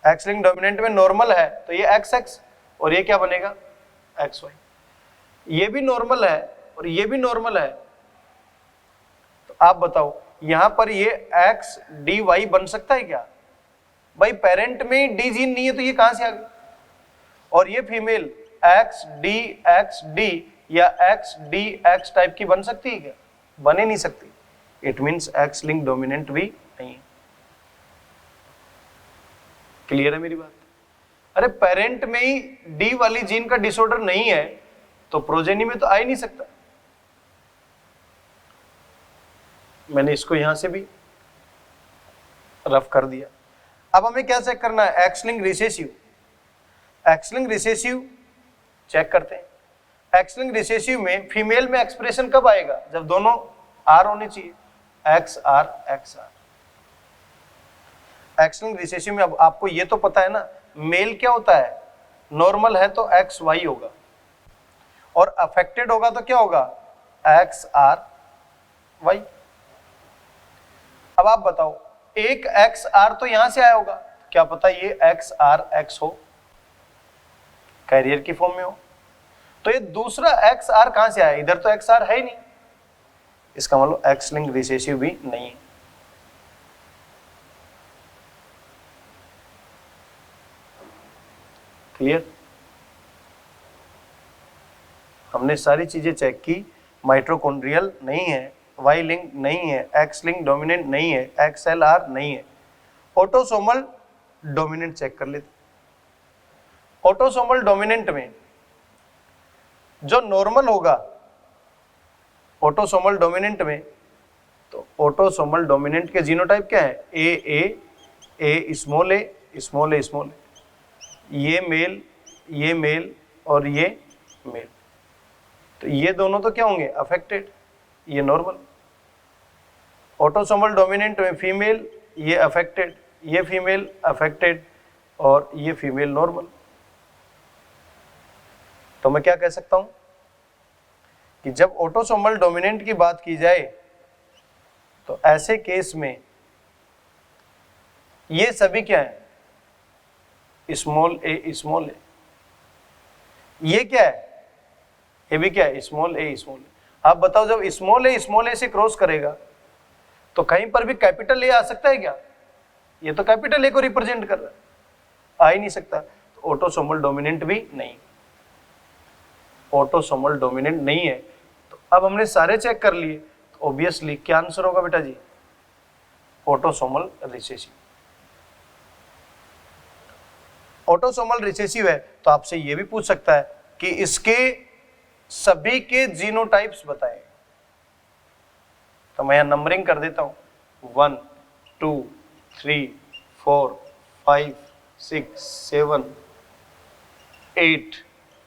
एक्स लिंक डोमिनेंट में नॉर्मल है तो ये एक्स एक्स और ये क्या बनेगा? X Y. ये भी नॉर्मल है और ये भी नॉर्मल है, तो आप बताओ यहां पर ये एक्स डी वाई बन सकता है क्या? भाई पेरेंट में डी जीन नहीं है तो ये कहां से आ गया? और ये फीमेल एक्स डी या एक्स डी एक्स टाइप की बन सकती है क्या? बन ही नहीं सकती। It means x link dominant भी नहीं है। क्लियर है मेरी बात? अरे पेरेंट में ही डी वाली जीन का डिसऑर्डर नहीं है तो प्रोजेनी में तो आ ही नहीं सकता। मैंने इसको यहां से भी रफ कर दिया। अब हमें क्या चेक करना है? X link recessive. X link recessive check करते हैं। एक्स लिंक रिसेसिव में फीमेल में एक्सप्रेशन कब आएगा? जब दोनों आर होने चाहिए, X R X R. X link recessive में अब आपको ये तो पता है ना, मेल क्या होता है? नॉर्मल है तो एक्स वाई होगा और अफेक्टेड होगा तो क्या होगा? X R Y. अब आप बताओ एक एक्स आर तो यहां से आया होगा, क्या पता ये एक्स आर एक्स हो, कैरियर की फॉर्म में हो, तो ये दूसरा एक्स आर कहां से आया? इधर तो एक्स आर है ही नहीं, इसका मतलब एक्स लिंक रिसेसिव भी नहीं है। क्लियर? हमने सारी चीजें चेक की, माइटोकॉन्ड्रियल नहीं है, वाई लिंक नहीं है, एक्स लिंक डोमिनेंट नहीं है, एक्सएलआर नहीं है। ऑटोसोमल डोमिनेंट चेक कर लेते। ऑटोसोमल डोमिनेंट में जो नॉर्मल होगा ऑटोसोमल डोमिनेंट में, तो ऑटोसोमल डोमिनेंट के जीनोटाइप क्या है? ए small A small A small ए, ये मेल और ये मेल, तो ये दोनों तो क्या होंगे? अफेक्टेड, ये नॉर्मल। ऑटोसोमल डोमिनेंट में फीमेल ये अफेक्टेड, ये फीमेल अफेक्टेड और ये फीमेल नॉर्मल। तो मैं क्या कह सकता हूं कि जब ऑटोसोमल डोमिनेंट की बात की जाए तो ऐसे केस में ये सभी क्या है? स्मॉल ए स्मॉल ए। ये क्या है? ये भी क्या है? स्मॉल ए स्मॉल ए। आप बताओ जब स्मॉल ए से क्रॉस करेगा तो कहीं पर भी कैपिटल ए आ सकता है क्या? ये तो कैपिटल ए को रिप्रेजेंट कर रहा है, आ ही नहीं सकता, तो ऑटोसोमल डोमिनेंट भी नहीं, ऑटोसोमल डोमिनेंट नहीं है। तो अब हमने सारे चेक कर लिए, तो ऑब्वियसली क्या आंसर होगा बेटा जी? Autosomal recessive. ऑटोसोमल रिसेसिव है तो आपसे ये भी पूछ सकता है कि इसके सभी के जीनोटाइप्स बताएं, तो मैं यहां नंबरिंग कर देता हूं 1 2 3 4 5 6 7 8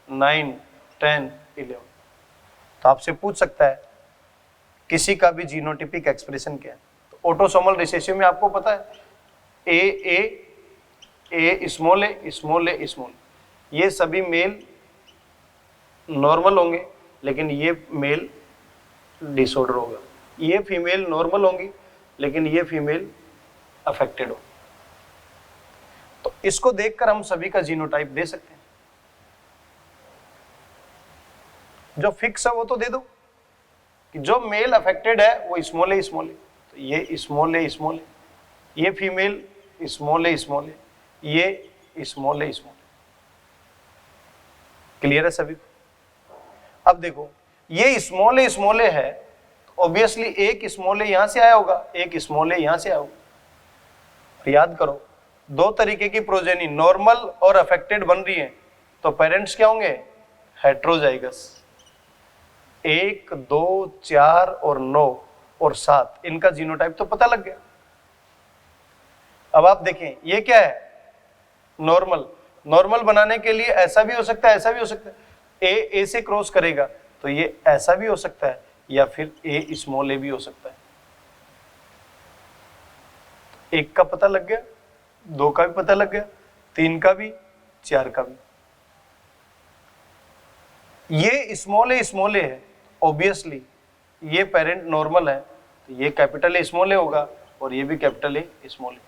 9 10 11। तो आपसे पूछ सकता है किसी का भी जीनोटिपिक एक्सप्रेशन क्या है। तो ऑटोसोमल रिसेसिव में आपको पता है ए small A small A small, ये सभी मेल नॉर्मल होंगे लेकिन ये मेल डिसऑर्डर होगा, ये फीमेल नॉर्मल होंगी लेकिन ये फीमेल अफेक्टेड हो। इसको देखकर हम सभी का जीनोटाइप दे सकते हैं। जो फिक्स है वो तो दे दो कि जो मेल अफेक्टेड है वो स्मॉल ए, तो ये स्मॉल ए, ये फीमेल स्मॉल ए, ये स्मॉल ए। क्लियर है सभी को? अब देखो ये स्मॉल ए है, तो ऑब्वियसली एक स्मॉल ए यहां से आया होगा, एक स्मॉल ए यहां से आया होगा। याद करो दो तरीके की प्रोजेनी नॉर्मल और अफेक्टेड बन रही है, तो पेरेंट्स क्या होंगे? हेट्रोजाइगस। 1, 2, 4 और 9 और 7 इनका जीनोटाइप तो पता लग गया। अब आप देखें ये क्या है? नॉर्मल बनाने के लिए ऐसा भी हो सकता है, ऐसा भी हो सकता है। ए से क्रॉस करेगा तो ये ऐसा भी हो सकता है, या फिर ए स्मॉल ए भी हो सकता है। एक का पता लग गया, 2 का भी पता लग गया, 3 का भी, 4 का भी। ये स्मॉल ए है, ऑब्वियसली ये पेरेंट नॉर्मल है, तो ये कैपिटल ए स्मॉल ए होगा और ये भी कैपिटल ए स्मॉल ए।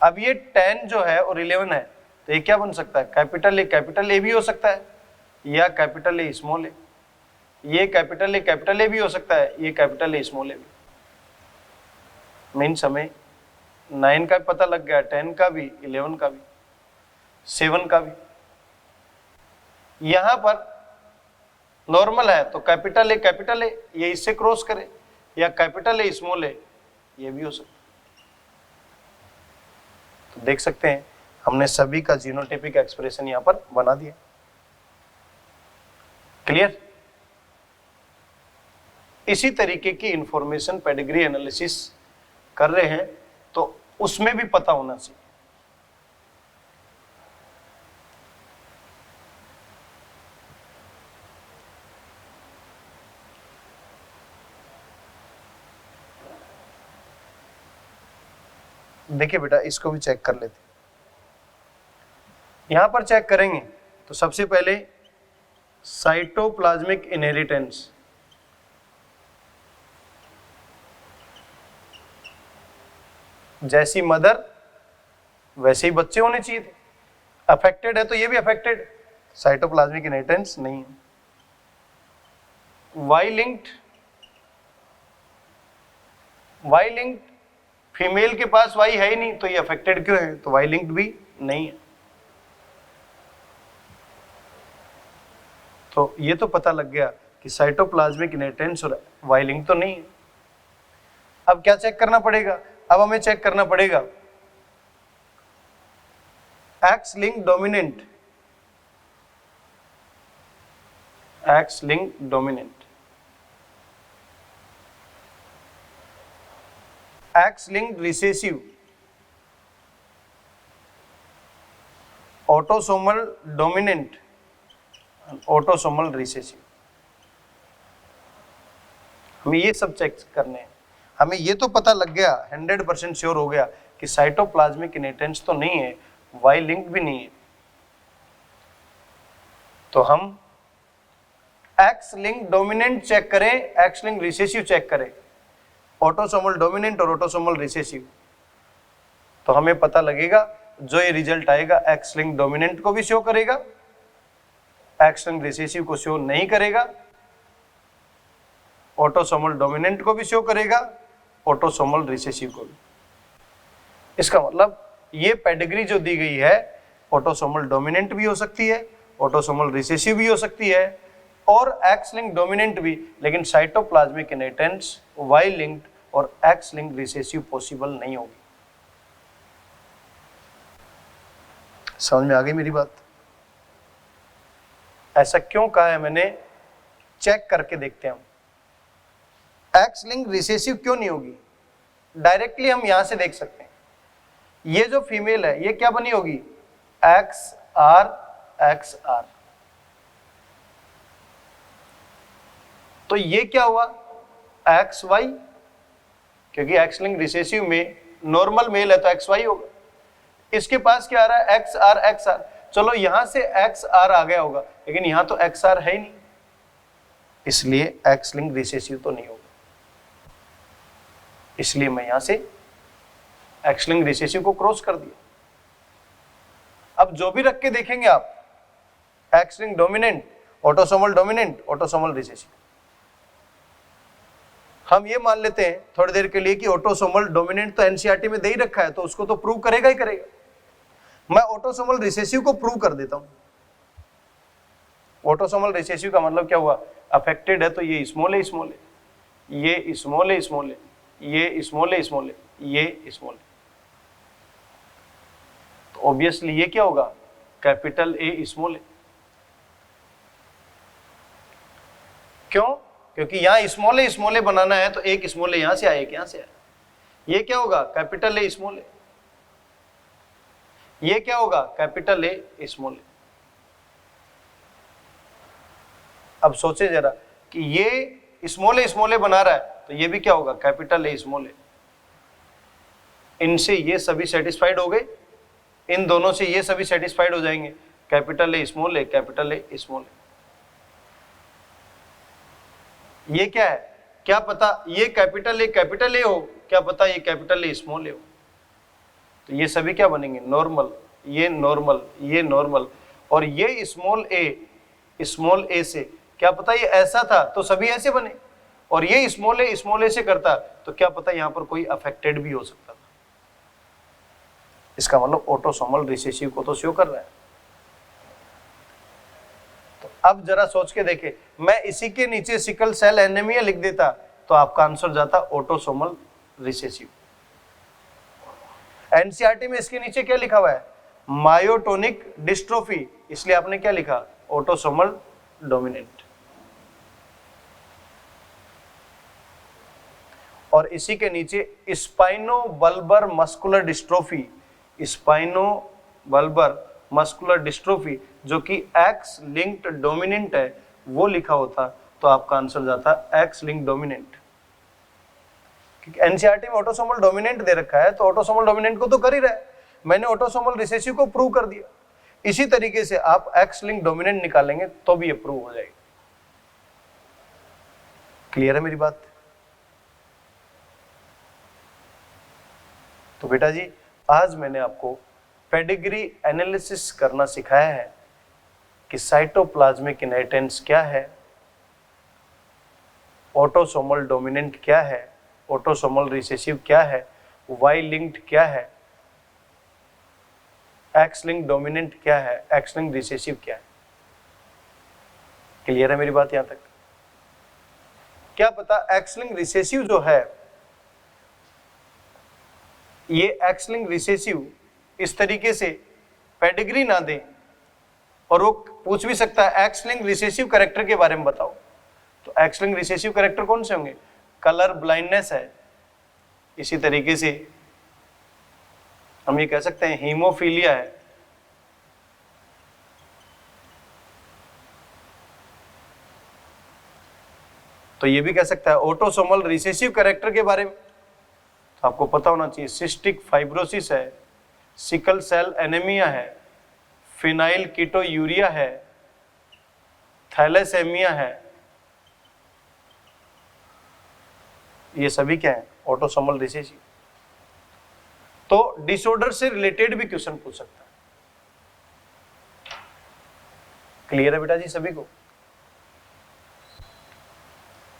अब ये 10 जो है और 11 है, तो ये क्या बन सकता है? कैपिटल ए भी हो सकता है, या कैपिटल ए स्मॉल ए। ये कैपिटल ए भी हो सकता है, ये कैपिटल ए स्मॉल ए भी। मीन्स हमें 9 का भी पता लग गया, 10 का भी, 11 का भी, 7 का भी। यहां पर नॉर्मल है तो कैपिटल ए ये इससे क्रॉस करे, या कैपिटल ए स्मॉल ए ये भी हो सकता है। तो देख सकते हैं हमने सभी का जीनोटाइपिक एक्सप्रेशन यहां पर बना दिया। क्लियर? इसी तरीके की इंफॉर्मेशन पेडिग्री एनालिसिस कर रहे हैं तो उसमें भी पता होना चाहिए। देखिए बेटा इसको भी चेक कर लेते। यहां पर चेक करेंगे तो सबसे पहले साइटोप्लाज्मिक इनहेरिटेंस। जैसी मदर वैसे ही बच्चे होने चाहिए थे। अफेक्टेड है तो ये भी अफेक्टेड, साइटोप्लाज्मिक इनहेरिटेंस नहीं है। वाई लिंक्ड फीमेल के पास वाई है ही नहीं, तो ये अफेक्टेड क्यों है? तो वाई लिंक्ड भी नहीं है। तो ये तो पता लग गया कि साइटोप्लाज्मिक इनहेरिटेंस और वाई लिंक तो नहीं है। अब क्या चेक करना पड़ेगा? अब हमें चेक करना पड़ेगा x link dominant. X link dominant, X link recessive, autosomal dominant, autosomal recessive. हमें ये सब चेक करने हैं। हमें ये तो पता लग गया, 100% श्योर हो गया कि साइटोप्लाज्मिक इनहेरिटेंस तो नहीं है, वाई लिंक भी नहीं है। तो हम एक्स लिंक डोमिनेंट चेक करें, एक्स लिंक रिसेसिव चेक करें, ऑटोसोमल डोमिनेंट और ऑटोसोमल रिसेसिव, तो हमें पता लगेगा जो ये रिजल्ट आएगा एक्स लिंक डोमिनेंट को भी शो करेगा, एक्स लिंक रिसेसिव को शो नहीं करेगा, ऑटोसोमल डोमिनेंट को भी शो करेगा, ऑटोसोमल रिसेसिव को भी। इसका मतलब ये पेडिग्री जो दी गई है ऑटोसोमल डोमिनेंट भी हो सकती है, ऑटोसोमल रिसेसिव भी हो सकती है और एक्स लिंक डोमिनेंट भी, लेकिन साइटोप्लाज्मिक इनहेरिटेंस वाई लिंक्ड और एक्स लिंक रिसेसिव पॉसिबल नहीं होगी। समझ में आ गई मेरी बात? ऐसा क्यों कहा है मैंने? चेक करके देखते हैं हम एक्स लिंक रिसेसिव क्यों नहीं होगी। डायरेक्टली हम यहां से देख सकते हैं, ये जो फीमेल है ये क्या बनी होगी? X R X R. तो ये क्या हुआ? एक्स वाई, क्योंकि एक्स लिंक रिसेसिव में नॉर्मल मेल है तो एक्स वाई होगा। इसके पास क्या आ रहा है? X R X R. चलो यहां से एक्स आर आ गया होगा, लेकिन यहां तो एक्स आर है ही नहीं, इसलिए एक्स लिंक रिसेसिव तो नहीं होगा। इसलिए मैं यहां से एक्स लिंक रिसेसिव को क्रॉस कर दिया। अब जो भी रख के देखेंगे आप, x link dominant, autosomal dominant, autosomal recessive, हम ये मान लेते हैं थोड़ी देर के लिए कि ऑटोसोमल डोमिनेंट तो एनसीईआरटी में दे ही रखा है, तो उसको तो प्रूव करेगा ही करेगा। मैं ऑटोसोमल रिसेसिव को प्रूव कर देता हूं। ऑटोसोमल रिसेसिव का मतलब क्या हुआ, अफेक्टेड है तो ये स्मॉल है स्मॉल है, ये स्मॉल है स्मॉल है, ये स्मॉल है स्मॉल है, ये स्मॉल है, तो ऑब्वियसली ये क्या होगा, कैपिटल ए स्मॉल है। क्यों? क्योंकि यहां स्मॉल ए बनाना है तो एक स्मॉल ए यहां से आया, एक यहां से आया। ये क्या होगा, कैपिटल ए स्मॉल है। ये क्या होगा, कैपिटल ए स्मॉल है। अब सोचे जरा कि ये स्मॉल ए बना रहा है तो ये भी क्या होगा, कैपिटल ए स्मॉल है। इनसे ये सभी सेटिस्फाइड हो गए, इन दोनों से ये सभी सेटिस्फाइड हो जाएंगे, कैपिटल ए स्मॉल है, कैपिटल ए स्मॉल है। ये क्या है, क्या पता ये कैपिटल ए हो, क्या पता ये कैपिटल ए स्मॉल ए हो। तो ये सभी क्या बनेंगे, नॉर्मल, ये नॉर्मल, ये नॉर्मल, और ये स्मॉल ए से क्या पता ये ऐसा था तो सभी ऐसे बने, और ये स्मॉल ए से करता तो क्या पता यहां पर कोई अफेक्टेड भी हो सकता था। इसका मतलब ऑटोसोमल रिसेसिव को तो शो कर रहा है। तो अब जरा सोच के देखे, मैं इसी के नीचे सिकल सेल एनीमिया लिख देता तो आपका आंसर जाता ऑटोसोमल रिसेसिव। एनसीईआरटी में इसके नीचे क्या लिखा हुआ है, मायोटोनिक डिस्ट्रोफी, इसलिए आपने क्या लिखा, ऑटोसोमल डोमिनेंट। और इसी के नीचे स्पाइनोबल्बर मस्कुलर डिस्ट्रोफी, स्पाइनोबल्बर मस्कुलर डिस्ट्रोफी जो कि एक्स लिंक्ड डोमिनेंट है, वो लिखा होता तो आपका आंसर जाता एक्स लिंक्ड डोमिनेंट। एनसीईआरटी में ऑटोसोमल डोमिनेंट दे रखा है तो ऑटोसोमल डोमिनेंट को तो कर ही रहा है, मैंने ऑटोसोमल रिसेसिव को प्रूव कर दिया। इसी तरीके से आप एक्स लिंक डोमिनेंट निकालेंगे तो भी ये प्रूव हो जाएगा। क्लियर है मेरी बात? तो बेटा जी, आज मैंने आपको पेडिग्री एनालिसिस करना सिखाया है कि साइटोप्लाज्मिक इनहेरिटेंस क्या है, ऑटोसोमल डोमिनेंट क्या है, ऑटोसोमल रिसेसिव क्या है, वाई लिंक्ड क्या है, एक्स लिंक डोमिनेंट क्या है, एक्स लिंक रिसेसिव क्या है। क्लियर है मेरी बात यहां तक? क्या पता एक्स लिंक रिसेसिव जो है, ये एक्स लिंक रिसेसिव इस तरीके से पेडिग्री ना दे और वो पूछ भी सकता है एक्स लिंक रिसेसिव कैरेक्टर के बारे में बताओ। तो एक्स लिंक रिसेसिव कैरेक्टर कौन से होंगे, कलर ब्लाइंडनेस है, इसी तरीके से हम ये कह सकते हैं हीमोफीलिया है, तो ये भी कह सकता है। ऑटोसोमल रिसेसिव कैरेक्टर के बारे में तो आपको पता होना चाहिए, सिस्टिक फाइब्रोसिस है, सिकल सेल एनीमिया है, फिनाइल कीटोयूरिया है, थैलेसेमिया है, ये सभी क्या है, ऑटोसोमल रिसेसिव। तो डिसऑर्डर से रिलेटेड भी क्वेश्चन पूछ सकता है। क्लियर है बेटा जी सभी को?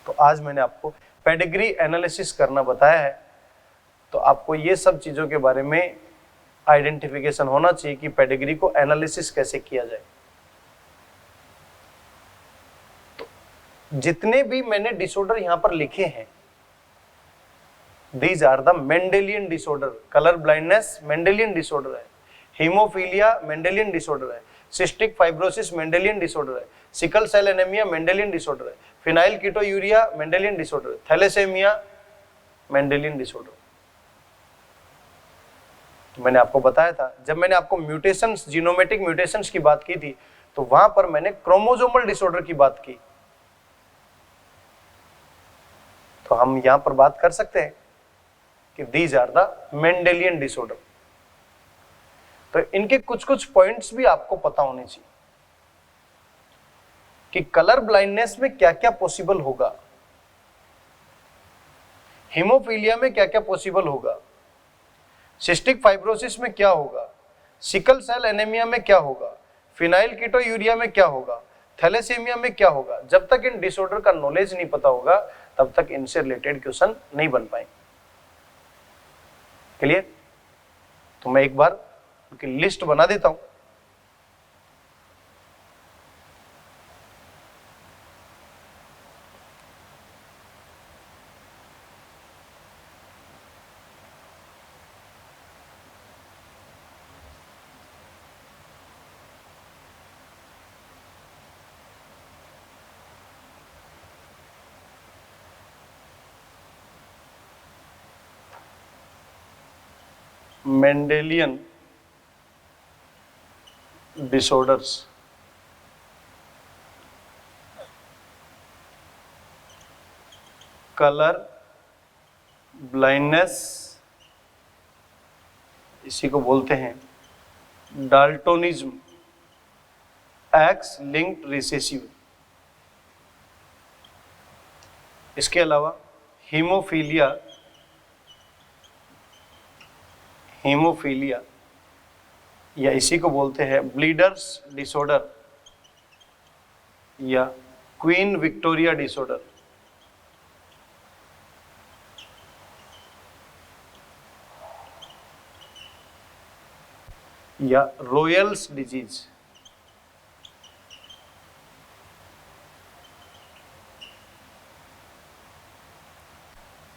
तो आज मैंने आपको पेडिग्री एनालिसिस करना बताया है, तो आपको ये सब चीजों के बारे में आइडेंटिफिकेशन होना चाहिए कि पेडिग्री को एनालिसिस कैसे किया जाए। तो जितने भी मैंने डिसऑर्डर यहां पर लिखे हैं, these are the Mendelian disorder. Colour blindness Mendelian disorder है, हीमोफीलिया मेंडेलियन डिसऑर्डर है, सिस्टिक फाइब्रोसिस मेंडेलियन डिसऑर्डर है, sickle cell anaemia Mendelian disorder है, फिनाइल कीटोयूरिया मेंडेलियन डिसऑर्डर है, थैलेसेमिया मेंडेलियन डिसऑर्डर। तो मैंने आपको बताया था, जब मैंने आपको म्यूटेशंस, जीनोमेटिक म्यूटेशंस की बात की थी, तो वहां पर मैंने क्रोमोसोमल डिसऑर्डर की बात की। तो हम यहां पर बात कर सकते हैं कि these are the Mendelian disorder. तो इनके कुछ कुछ पॉइंट्स भी आपको पता होने चाहिए कि कलर ब्लाइंडनेस में क्या क्या पॉसिबल होगा, हीमोफीलिया में क्या क्या पॉसिबल होगा, सिस्टिक फाइब्रोसिस में क्या होगा, सिकल सेल एनीमिया में क्या होगा, फिनाइल कीटोयूरिया में क्या होगा, थैलेसीमिया में क्या होगा। जब तक इन डिसऑर्डर का नॉलेज नहीं पता होगा तब तक इनसे रिलेटेड क्वेश्चन नहीं बन पाएंगे। क्लियर? तो मैं एक बार उनकी लिस्ट बना देता हूं। मेंडेलियन डिसऑर्डर्स, कलर ब्लाइंडनेस, इसी को बोलते हैं डाल्टोनिज्म, एक्स लिंक्ड रिसेसिव। इसके अलावा हीमोफीलिया, हीमोफीलिया या इसी को बोलते हैं ब्लीडर्स डिसऑर्डर या क्वीन विक्टोरिया डिसऑर्डर, या रॉयल्स डिजीज।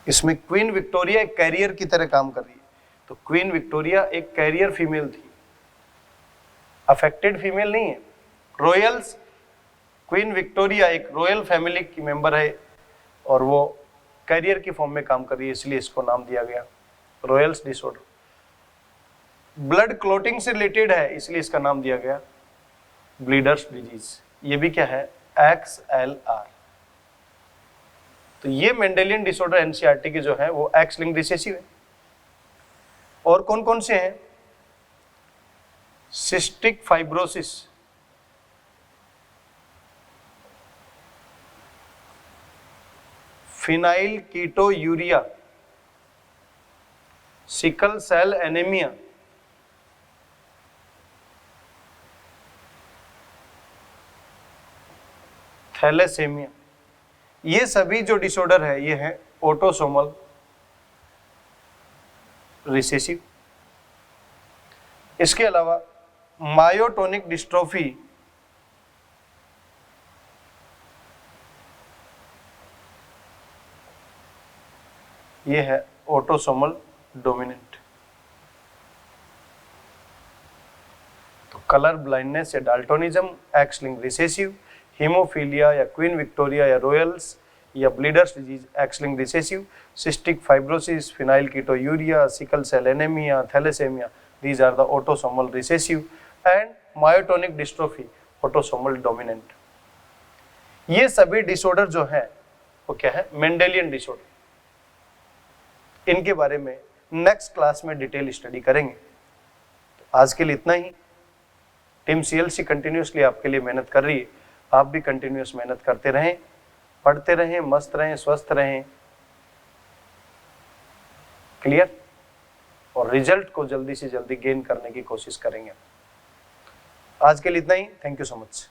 इसमें क्वीन विक्टोरिया एक कैरियर की तरह काम कर रही है। तो क्वीन विक्टोरिया एक कैरियर फीमेल थी, अफेक्टेड फीमेल नहीं है। रॉयल्स, क्वीन विक्टोरिया एक रॉयल फैमिली की मेंबर है और वो कैरियर की फॉर्म में काम कर रही है, इसलिए इसको नाम दिया गया रॉयल्स डिसऑर्डर। ब्लड क्लॉटिंग से रिलेटेड है इसलिए इसका नाम दिया गया ब्लीडर्स डिजीज। ये भी क्या है, XLR। तो ये मेंडेलियन डिसऑर्डर एनसीईआरटी के जो है वो एक्स लिंक्ड रिसेसिव है। और कौन कौन से हैं, cystic fibrosis, phenylketonuria, sickle cell anaemia, thalassaemia. ये सभी जो डिसऑर्डर है ये है ऑटोसोमल रिसेसिव। इसके अलावा मायोटोनिक डिस्ट्रोफी, ये है ऑटोसोमल डोमिनेंट। तो कलर ब्लाइंडनेस या daltonism, X linked recessive, haemophilia या क्वीन विक्टोरिया या रॉयल्स या bleeders disease X linked recessive, cystic fibrosis, phenylketonuria, sickle cell anaemia, thalassaemia, these are the autosomal recessive and myotonic dystrophy autosomal dominant। ये सभी डिसऑर्डर जो है वो क्या है, मेंडेलियन डिसऑर्डर। इनके बारे में नेक्स्ट क्लास में डिटेल स्टडी करेंगे। तो आज के लिए इतना ही। टीम CLC कंटिन्यूसली आपके लिए मेहनत कर रही है, आप भी कंटिन्यूस मेहनत करते रहें, पढ़ते रहें, मस्त रहें, स्वस्थ रहें। क्लियर? और रिजल्ट को जल्दी से जल्दी गेन करने की कोशिश करेंगे। आज के लिए इतना ही। Thank you so much.